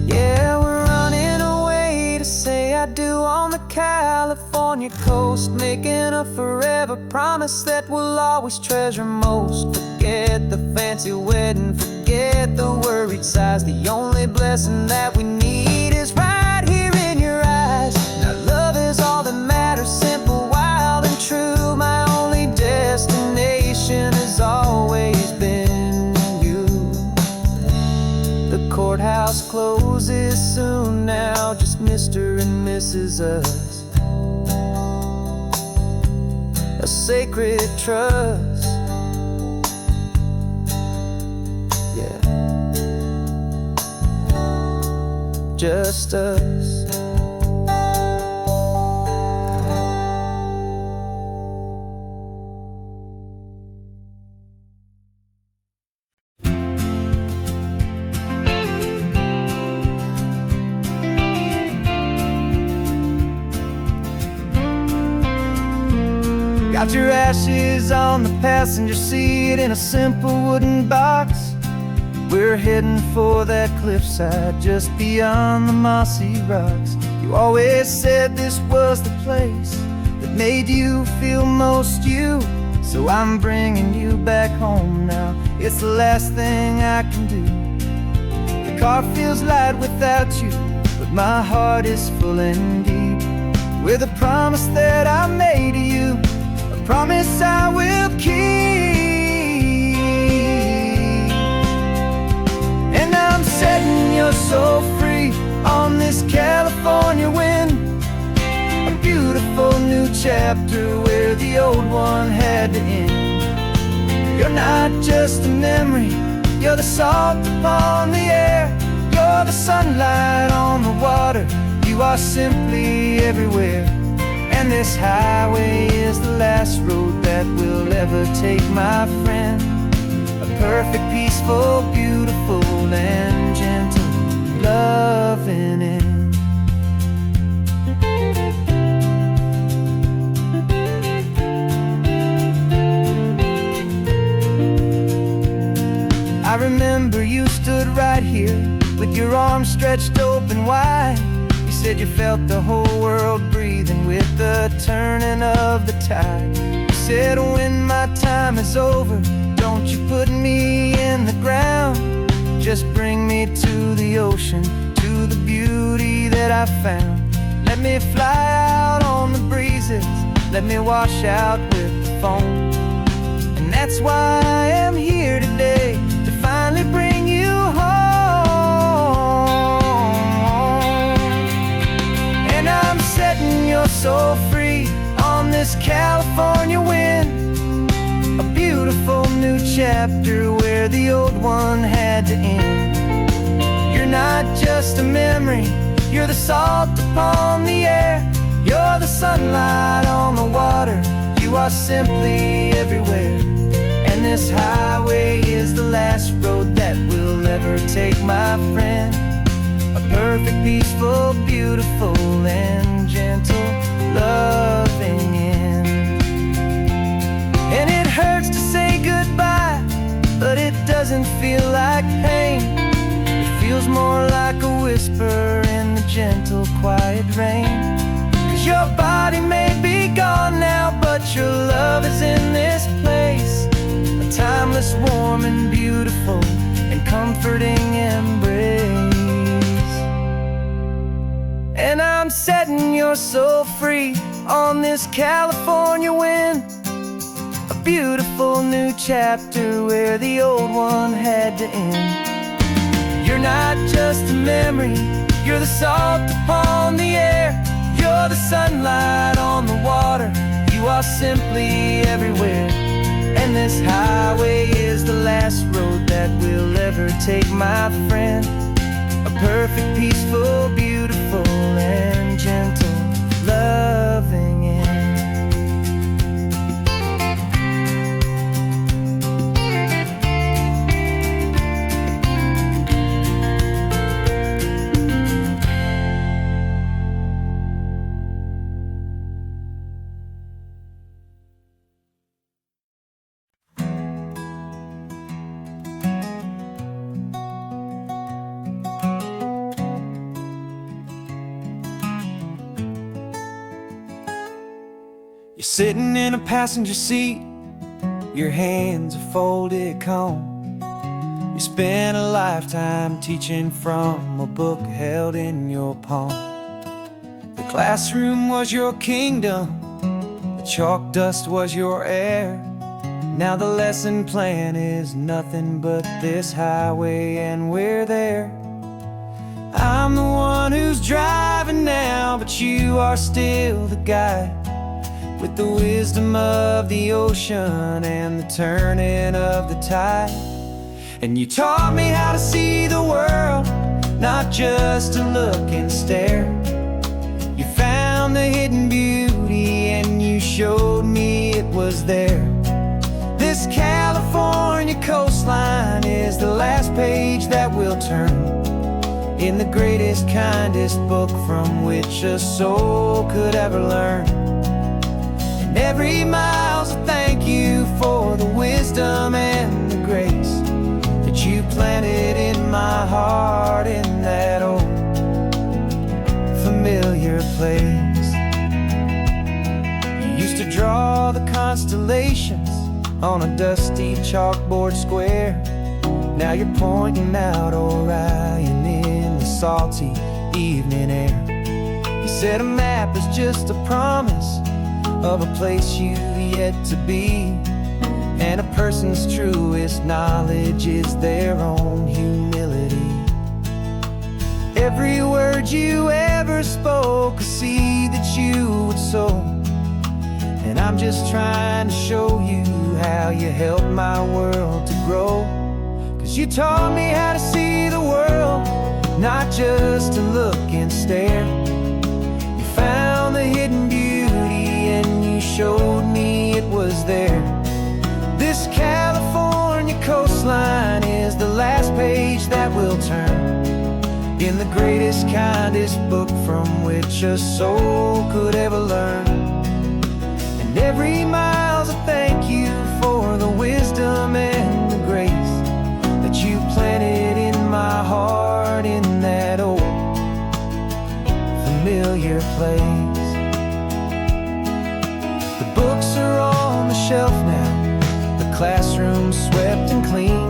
Yeah, we're running away to say I do on the California coast, making a forever promise that we'll always treasure most. Forget the fancy wedding, forget the worried sighs. The only blessing that we need is right here in your eyes. Now love is all that matters, simple, wild, and true. My only destination has always been you. The courthouse closes soon now, just Mr. and Mrs. Us, a sacred trust. Yeah, just us. Got your ashes on the passenger seat in a simple wooden box. We're heading for that cliffside just beyond the mossy rocks. You always said this was the place that made you feel most you. So I'm bringing you back home now, it's the last thing I can do. The car feels light without you, but my heart is full and deep with a promise that I made to you, a promise I will keep. And I'm setting your soul free on this California wind, a beautiful new chapter where the old one had to end. You're not just a memory, you're the salt upon the air, you're the sunlight on the water, you are simply everywhere. And this highway is the last road that we'll ever take, my friend. A perfect, peaceful, beautiful, and gentle loving end. I remember you stood right here with your arms stretched open wide. You said you felt the whole world breathing with the turning of the tide. You said when my time is over, don't you put me in the ground, just bring me to the ocean, to the beauty that I found. Let me fly out on the breezes, let me wash out with the foam. And that's why I am here today, to finally bring you home. And I'm setting your soul free on this California wind, a beautiful new chapter where the old one had to end. You're not just a memory, you're the salt upon the air, you're the sunlight on the water, you are simply everywhere. And this highway is the last road that we'll ever take, my friend. perfect, peaceful, beautiful, and gentle, loving end. And it hurts to say goodbye, but it doesn't feel like pain. It feels more like a whisper in the gentle, quiet rain. 'Cause your body may be gone now, but your love is in this place, a timeless, warm, and beautiful, and comforting embrace. And I'm setting your soul free on this California wind, a beautiful new chapter where the old one had to end. You're not just a memory, you're the salt upon the air, you're the sunlight on the water, you are simply everywhere. And this highway is the last road that we'll ever take, my friend. A perfect, peaceful, beautiful, and gentle, loving end. You're sitting in a passenger seat, your hands are folded calm. You spent a lifetime teaching from a book held in your palm. The classroom was your kingdom, the chalk dust was your air. Now the lesson plan is nothing but this highway, and we're there. I'm the one who's driving now, but you are still the guide, with the wisdom of the ocean and the turning of the tide. And you taught me how to see the world, not just to look and stare. You found the hidden beauty and you showed me it was there. This California coastline is the last page that we'll turn in the greatest, kindest book from which a soul could ever learn. Every mile's a thank you for the wisdom and the grace that you planted in my heart in that old familiar place. You used to draw the constellations on a dusty chalkboard square. Now you're pointing out Orion in the salty evening air. You said a map is just a promise of a place you've yet to be, and a person's truest knowledge is their own humility. Every word you ever spoke, a seed that you would sow, and I'm just trying to show you how you helped my world to grow. 'Cause you taught me how to see the world, not just to look and stare. You found the hidden beauty and you showed me it was there. This California coastline is the last page that we'll turn in the greatest, kindest book from which a soul could ever learn. And every mile's a thank you for the wisdom and the grace that you planted in my heart in that old familiar place. The books are on the shelf now, the classroom swept and clean,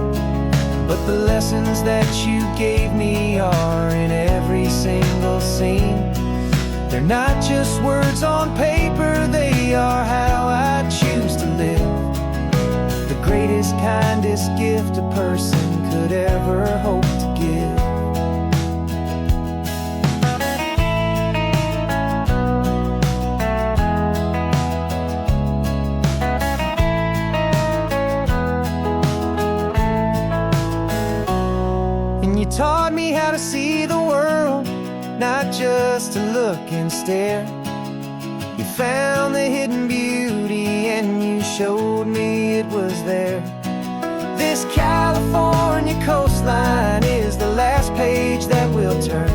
but the lessons that you gave me are in every single scene. They're not just words on paper, they are how I choose to live. The greatest, kindest gift a person could ever hope to give. Taught me how to see the world, not just to look and stare. You found the hidden beauty and you showed me it was there. This California coastline is the last page that we'll turn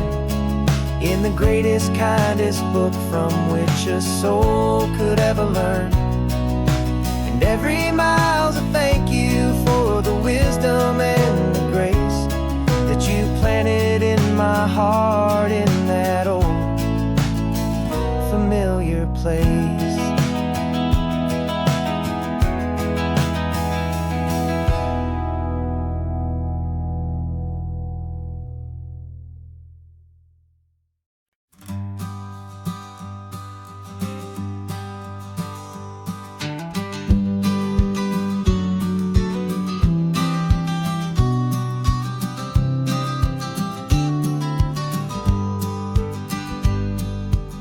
in the greatest, kindest book from which a soul could ever learn. And every mile's a thank you for the wisdom and the grace that you planted in my heart in that old familiar place.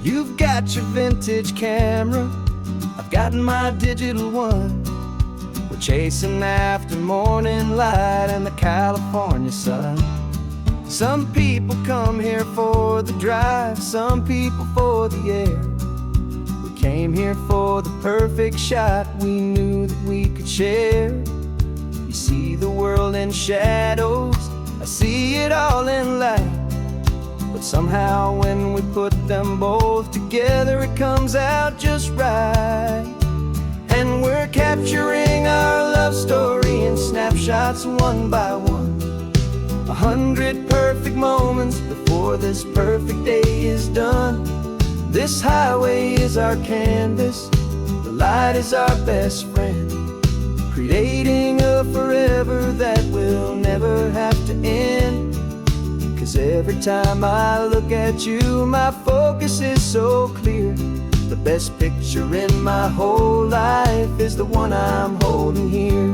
You've got your vintage camera, I've got my digital one. We're chasing after morning light and the California sun. Some people come here for the drive, some people for the air. We came here for the perfect shot we knew that we could share. You see the world in shadows, I see it all in light. But somehow when we put them both together, it comes out just right. And we're capturing our love story in snapshots one by one. 100 perfect moments before this perfect day is done. This highway is our canvas, the light is our best friend, creating a forever that will never have to end. 'Cause every time I look at you, my focus is so clear. The best picture in my whole life is the one I'm holding here.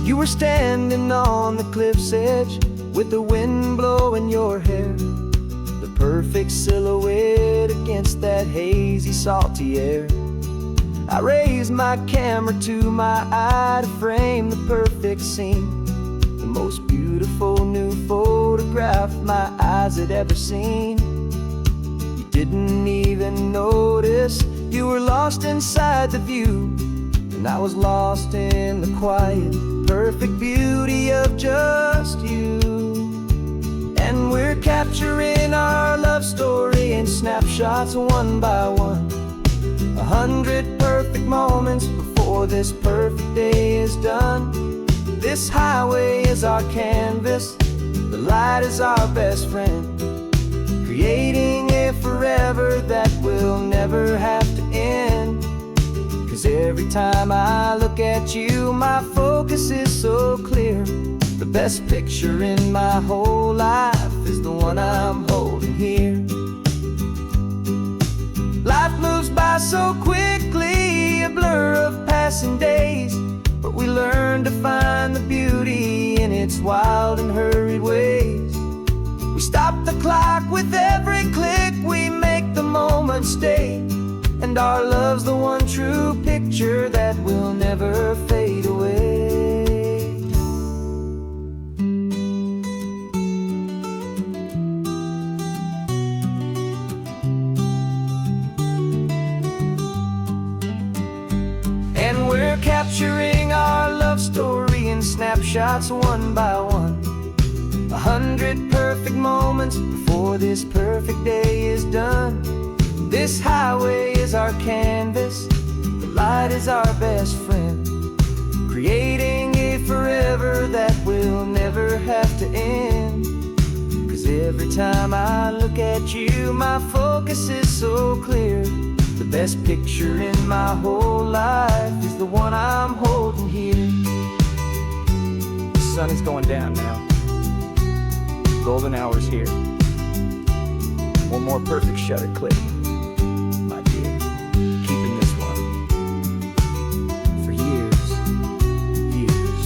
You were standing on the cliff's edge with the wind blowing your hair, the perfect silhouette against that hazy, salty air. I raised my camera to my eye to frame the perfect scene, the most beautiful new photograph my eyes had ever seen. You didn't even notice you were lost inside the view, and I was lost in the quiet, perfect beauty of just you. And we're capturing our love story in snapshots one by one. 100 perfect moments before this perfect day is done. This highway is our canvas, the light is our best friend, creating a forever that will never have to end. 'Cause every time I look at you, my focus is so clear. The best picture in my whole life is the one I'm holding here. Life moves by so quickly, a blur of passing days, but we learn to find the beauty in its wild and hurried ways. We stop the clock with every click, we make the moment stay, and our love's the one true picture that will never fade away. And we're capturing our love story in snapshots one by one. 100 perfect moments before this perfect day is done. This highway is our canvas, the light is our best friend, creating a forever that will never have to end. 'Cause every time I look at you, my focus is so clear. The best picture in my whole life is the one I'm holding here. The sun is going down now. Golden hour's here. One more perfect shutter click, my dear. Keeping this one for years, years.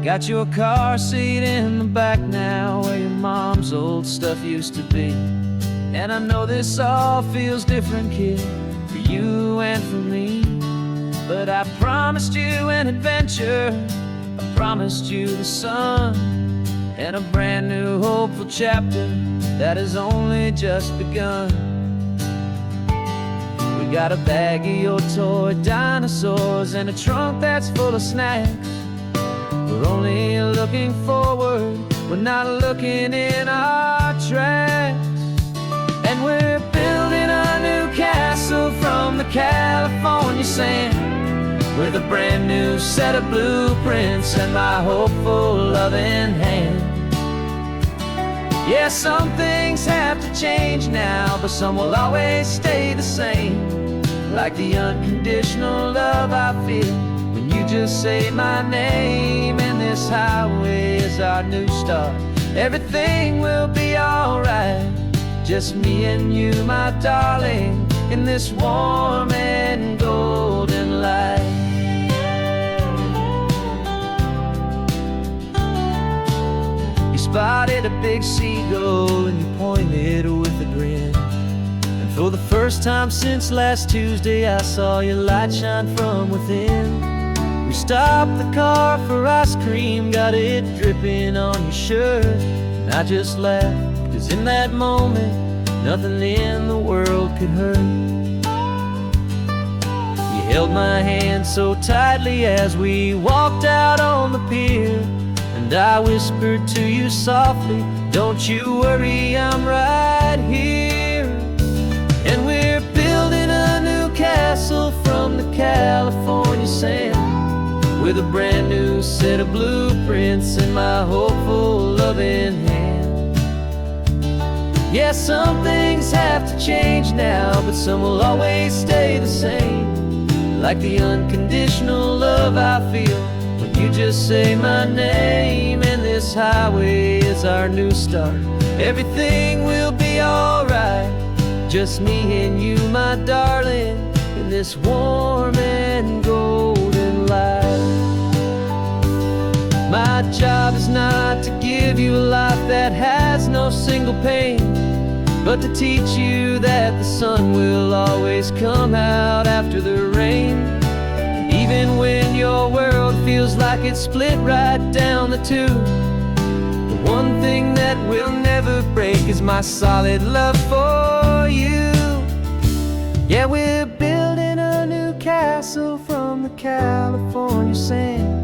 Got your car seat in the back now, where your mom's old stuff used to be. And I know this all feels different, kid, for you and for me. But I promised you an adventure, I promised you the sun, and a brand new hopeful chapter that has only just begun. We got a bag of your toy dinosaurs and a trunk that's full of snacks. We're only looking forward, we're not looking in our tracks. And we're building a new castle from the California sand, with a brand new set of blueprints and my hopeful loving hand. Yeah, some things have to change now, but some will always stay the same. Like the unconditional love I feel when you just say my name. And this highway is our new start, everything will be alright. Just me and you, my darling, in this warm and golden light. You spotted a big seagull and you pointed with a grin. And for the first time since last Tuesday, I saw your light shine from within. We stopped the car for ice cream, got it dripping on your shirt. And I just laughed, 'cause in that moment, nothing in the world could hurt. You held my hand so tightly as we walked out on the pier, and I whispered to you softly, don't you worry, I'm right here. And we're building a new castle from the California sand, with a brand new set of blueprints in my hopeful loving hand. Yeah, some things have to change now, but some will always stay the same. Like the unconditional love I feel when you just say my name. And this highway is our new start, everything will be alright. Just me and you, my darling, in this warm and golden light. My job is not to give you a life that has no single pain, but to teach you that the sun will always come out after the rain. Even when your world feels like it's split right down the two, the one thing that will never break is my solid love for you. Yeah, we're building a new castle from the California sand,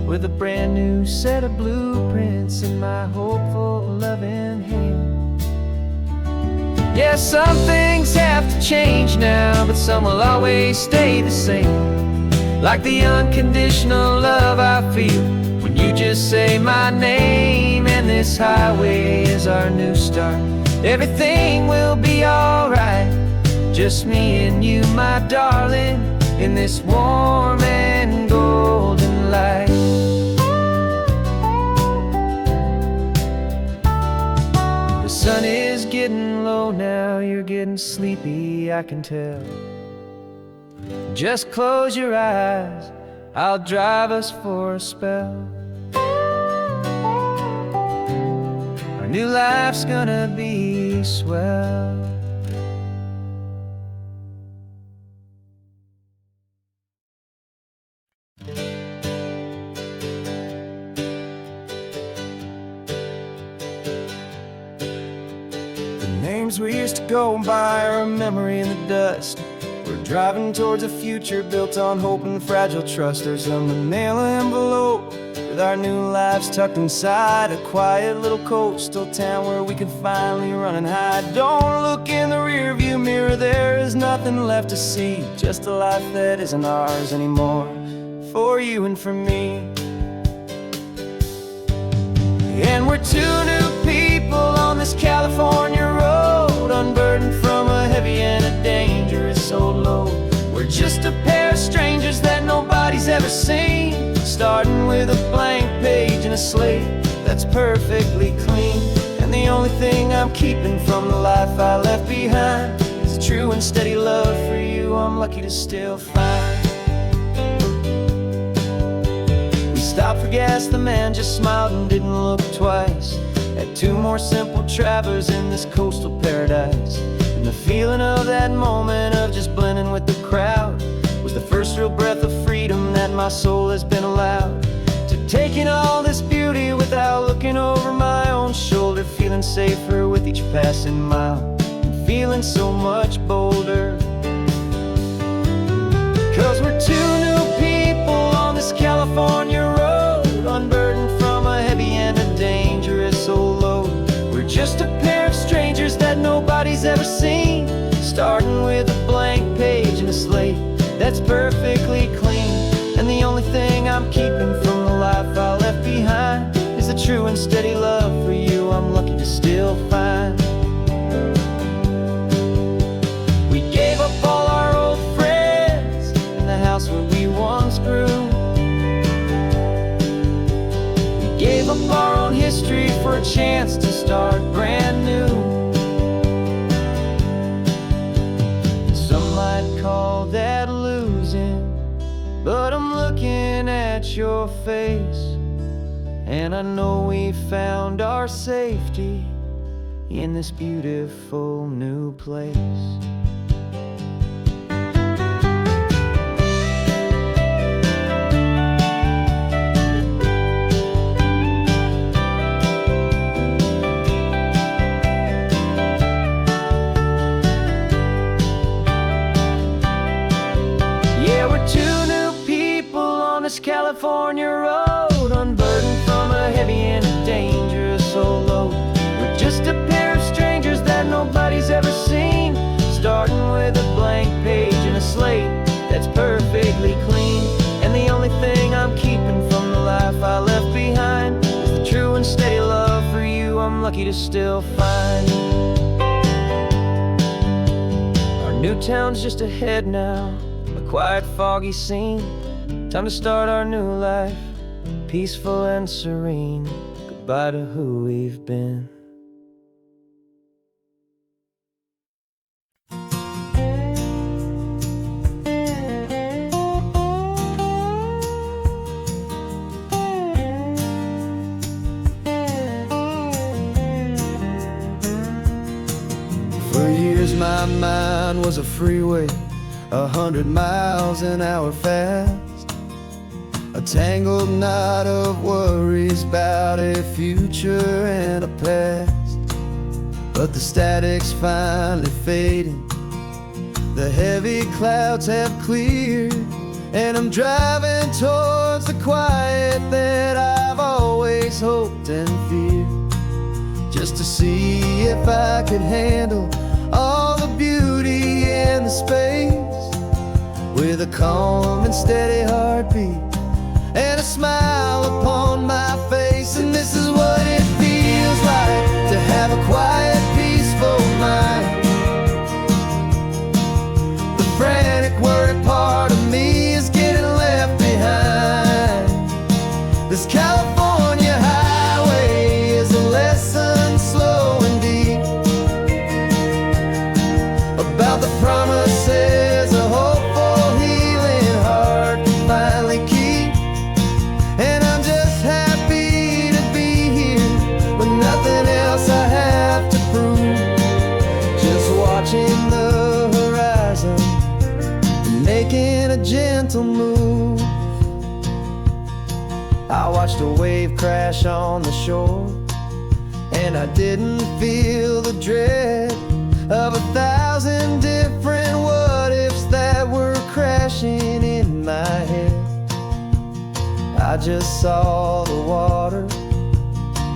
with a brand new set of blueprints in my hopeful loving hand. Yeah, some things have to change now, but some will always stay the same. Like the unconditional love I feel when you just say my name. And this highway is our new start, everything will be alright. Just me and you, my darling, in this warm and golden light. The sun is getting low now, you're getting sleepy, I can tell. Just close your eyes, I'll drive us for a spell. Our new life's gonna be swell. Names we used to go by are a memory in the dust. We're driving towards a future built on hope and fragile trust. There's a manila envelope with our new lives tucked inside, a quiet little coastal town where we can finally run and hide. Don't look in the rearview mirror, there is nothing left to see, just a life that isn't ours anymore, for you and for me. And we're two new people on this California road, unburdened from a heavy and a dangerous old load. We're just a pair of strangers that nobody's ever seen, starting with a blank page and a slate that's perfectly clean. And the only thing I'm keeping from the life I left behind is a true and steady love for you I'm lucky to still find. We stopped for gas, the man just smiled and didn't look twice. At two more simple travelers in this coastal paradise. And the feeling of that moment of just blending with the crowd was the first real breath of freedom that my soul has been allowed. To take in all this beauty without looking over my own shoulder, feeling safer with each passing mile, and feeling so much bolder. 'Cause we're two new people on this California road, unburdened from a heavy and a dangerous old load. We're just a pair of strangers that nobody's ever seen, starting with a blank page and a slate that's perfectly clean. And the only thing I'm keeping from the life I left behind is the true and steady love for you I'm lucky to still find. We gave up all our old friends in the house where we once grew. We gave up our own history for a chance to start brand new. Some might call that losing, but I'm looking at your face, and I know we found our safety in this beautiful new place. Yeah, we're two new people on this California road, unburdened from a heavy and a dangerous old load. We're just a pair of strangers that nobody's ever seen, starting with a blank page and a slate that's perfectly clean. And the only thing I'm keeping from the life I left behind is the true and steady love for you I'm lucky to still find. Our new town's just ahead now, a quiet, foggy scene. Time to start our new life, peaceful and serene. Goodbye to who we've been. For years my mind was a freeway, 100 miles an hour fast, a tangled knot of worries about a future and a past. But the static's finally fading, the heavy clouds have cleared, and I'm driving towards the quiet that I've always hoped and feared, just to see if I could handle all the beauty and the space, with a calm and steady heartbeat and a smile upon my face. And this is what it feels like to have a quiet, peaceful mind. The frantic, worried part of me is getting left behind. This California highway is a lesson slow and deep about the promises of hopeful healing heart can finally keep. And I'm just happy to be here with nothing else I have to prove, just watching the horizon and making a gentle move. I watched a wave crash on the shore, and I didn't feel the dread of 1,000 different what-ifs that were crashing in my head. I just saw the water,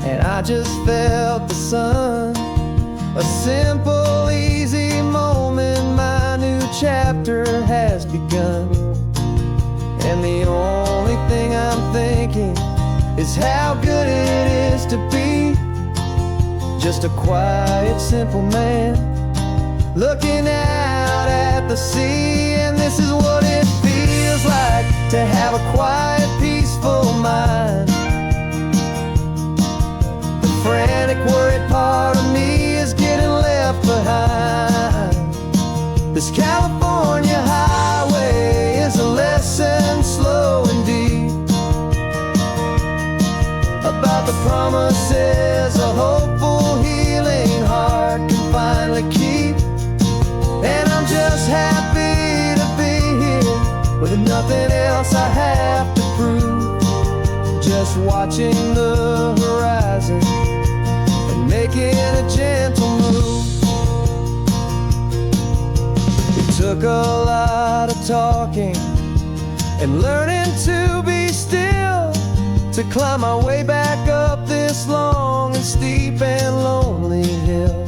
and I just felt the sun. A simple, easy moment, my new chapter has begun. And the only thing I'm thinking is how good it is to be just a quiet, simple man looking out at the sea. And this is what it feels like to have a quiet, peaceful mind. The frantic, worried part of me is getting left behind. This California highway is a lesson slow and deep about the promises of hope just happy to be here with nothing else I have to prove. Just watching the horizon and making a gentle move. It took a lot of talking and learning to be still to climb my way back up this long and steep and lonely hill.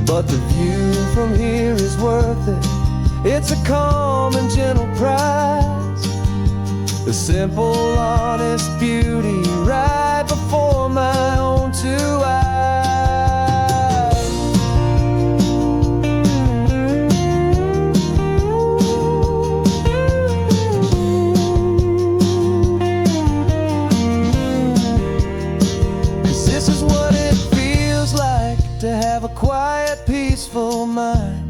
But the view from here is worth it. It's a calm and gentle prize, the simple, honest beauty right before my own two eyes. 'Cause this is what it feels like to have a quiet, peaceful mind.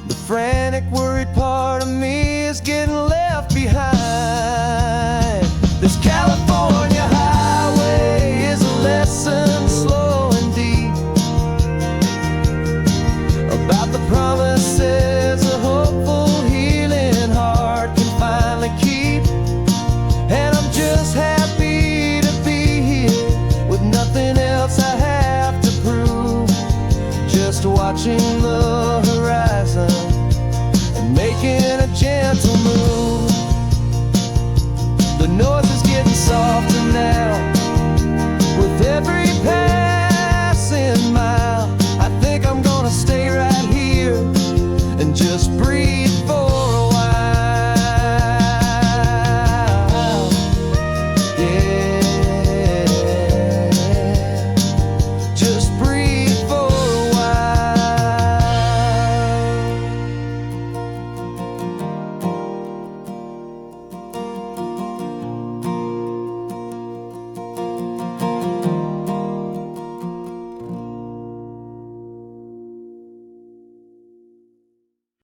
The frantic, worried part of me is getting left behind. This California highway is a lesson slow and deep about the promises a hopeful, healing heart can finally keep. And I'm just happy to be here with nothing else I have to prove. Just watching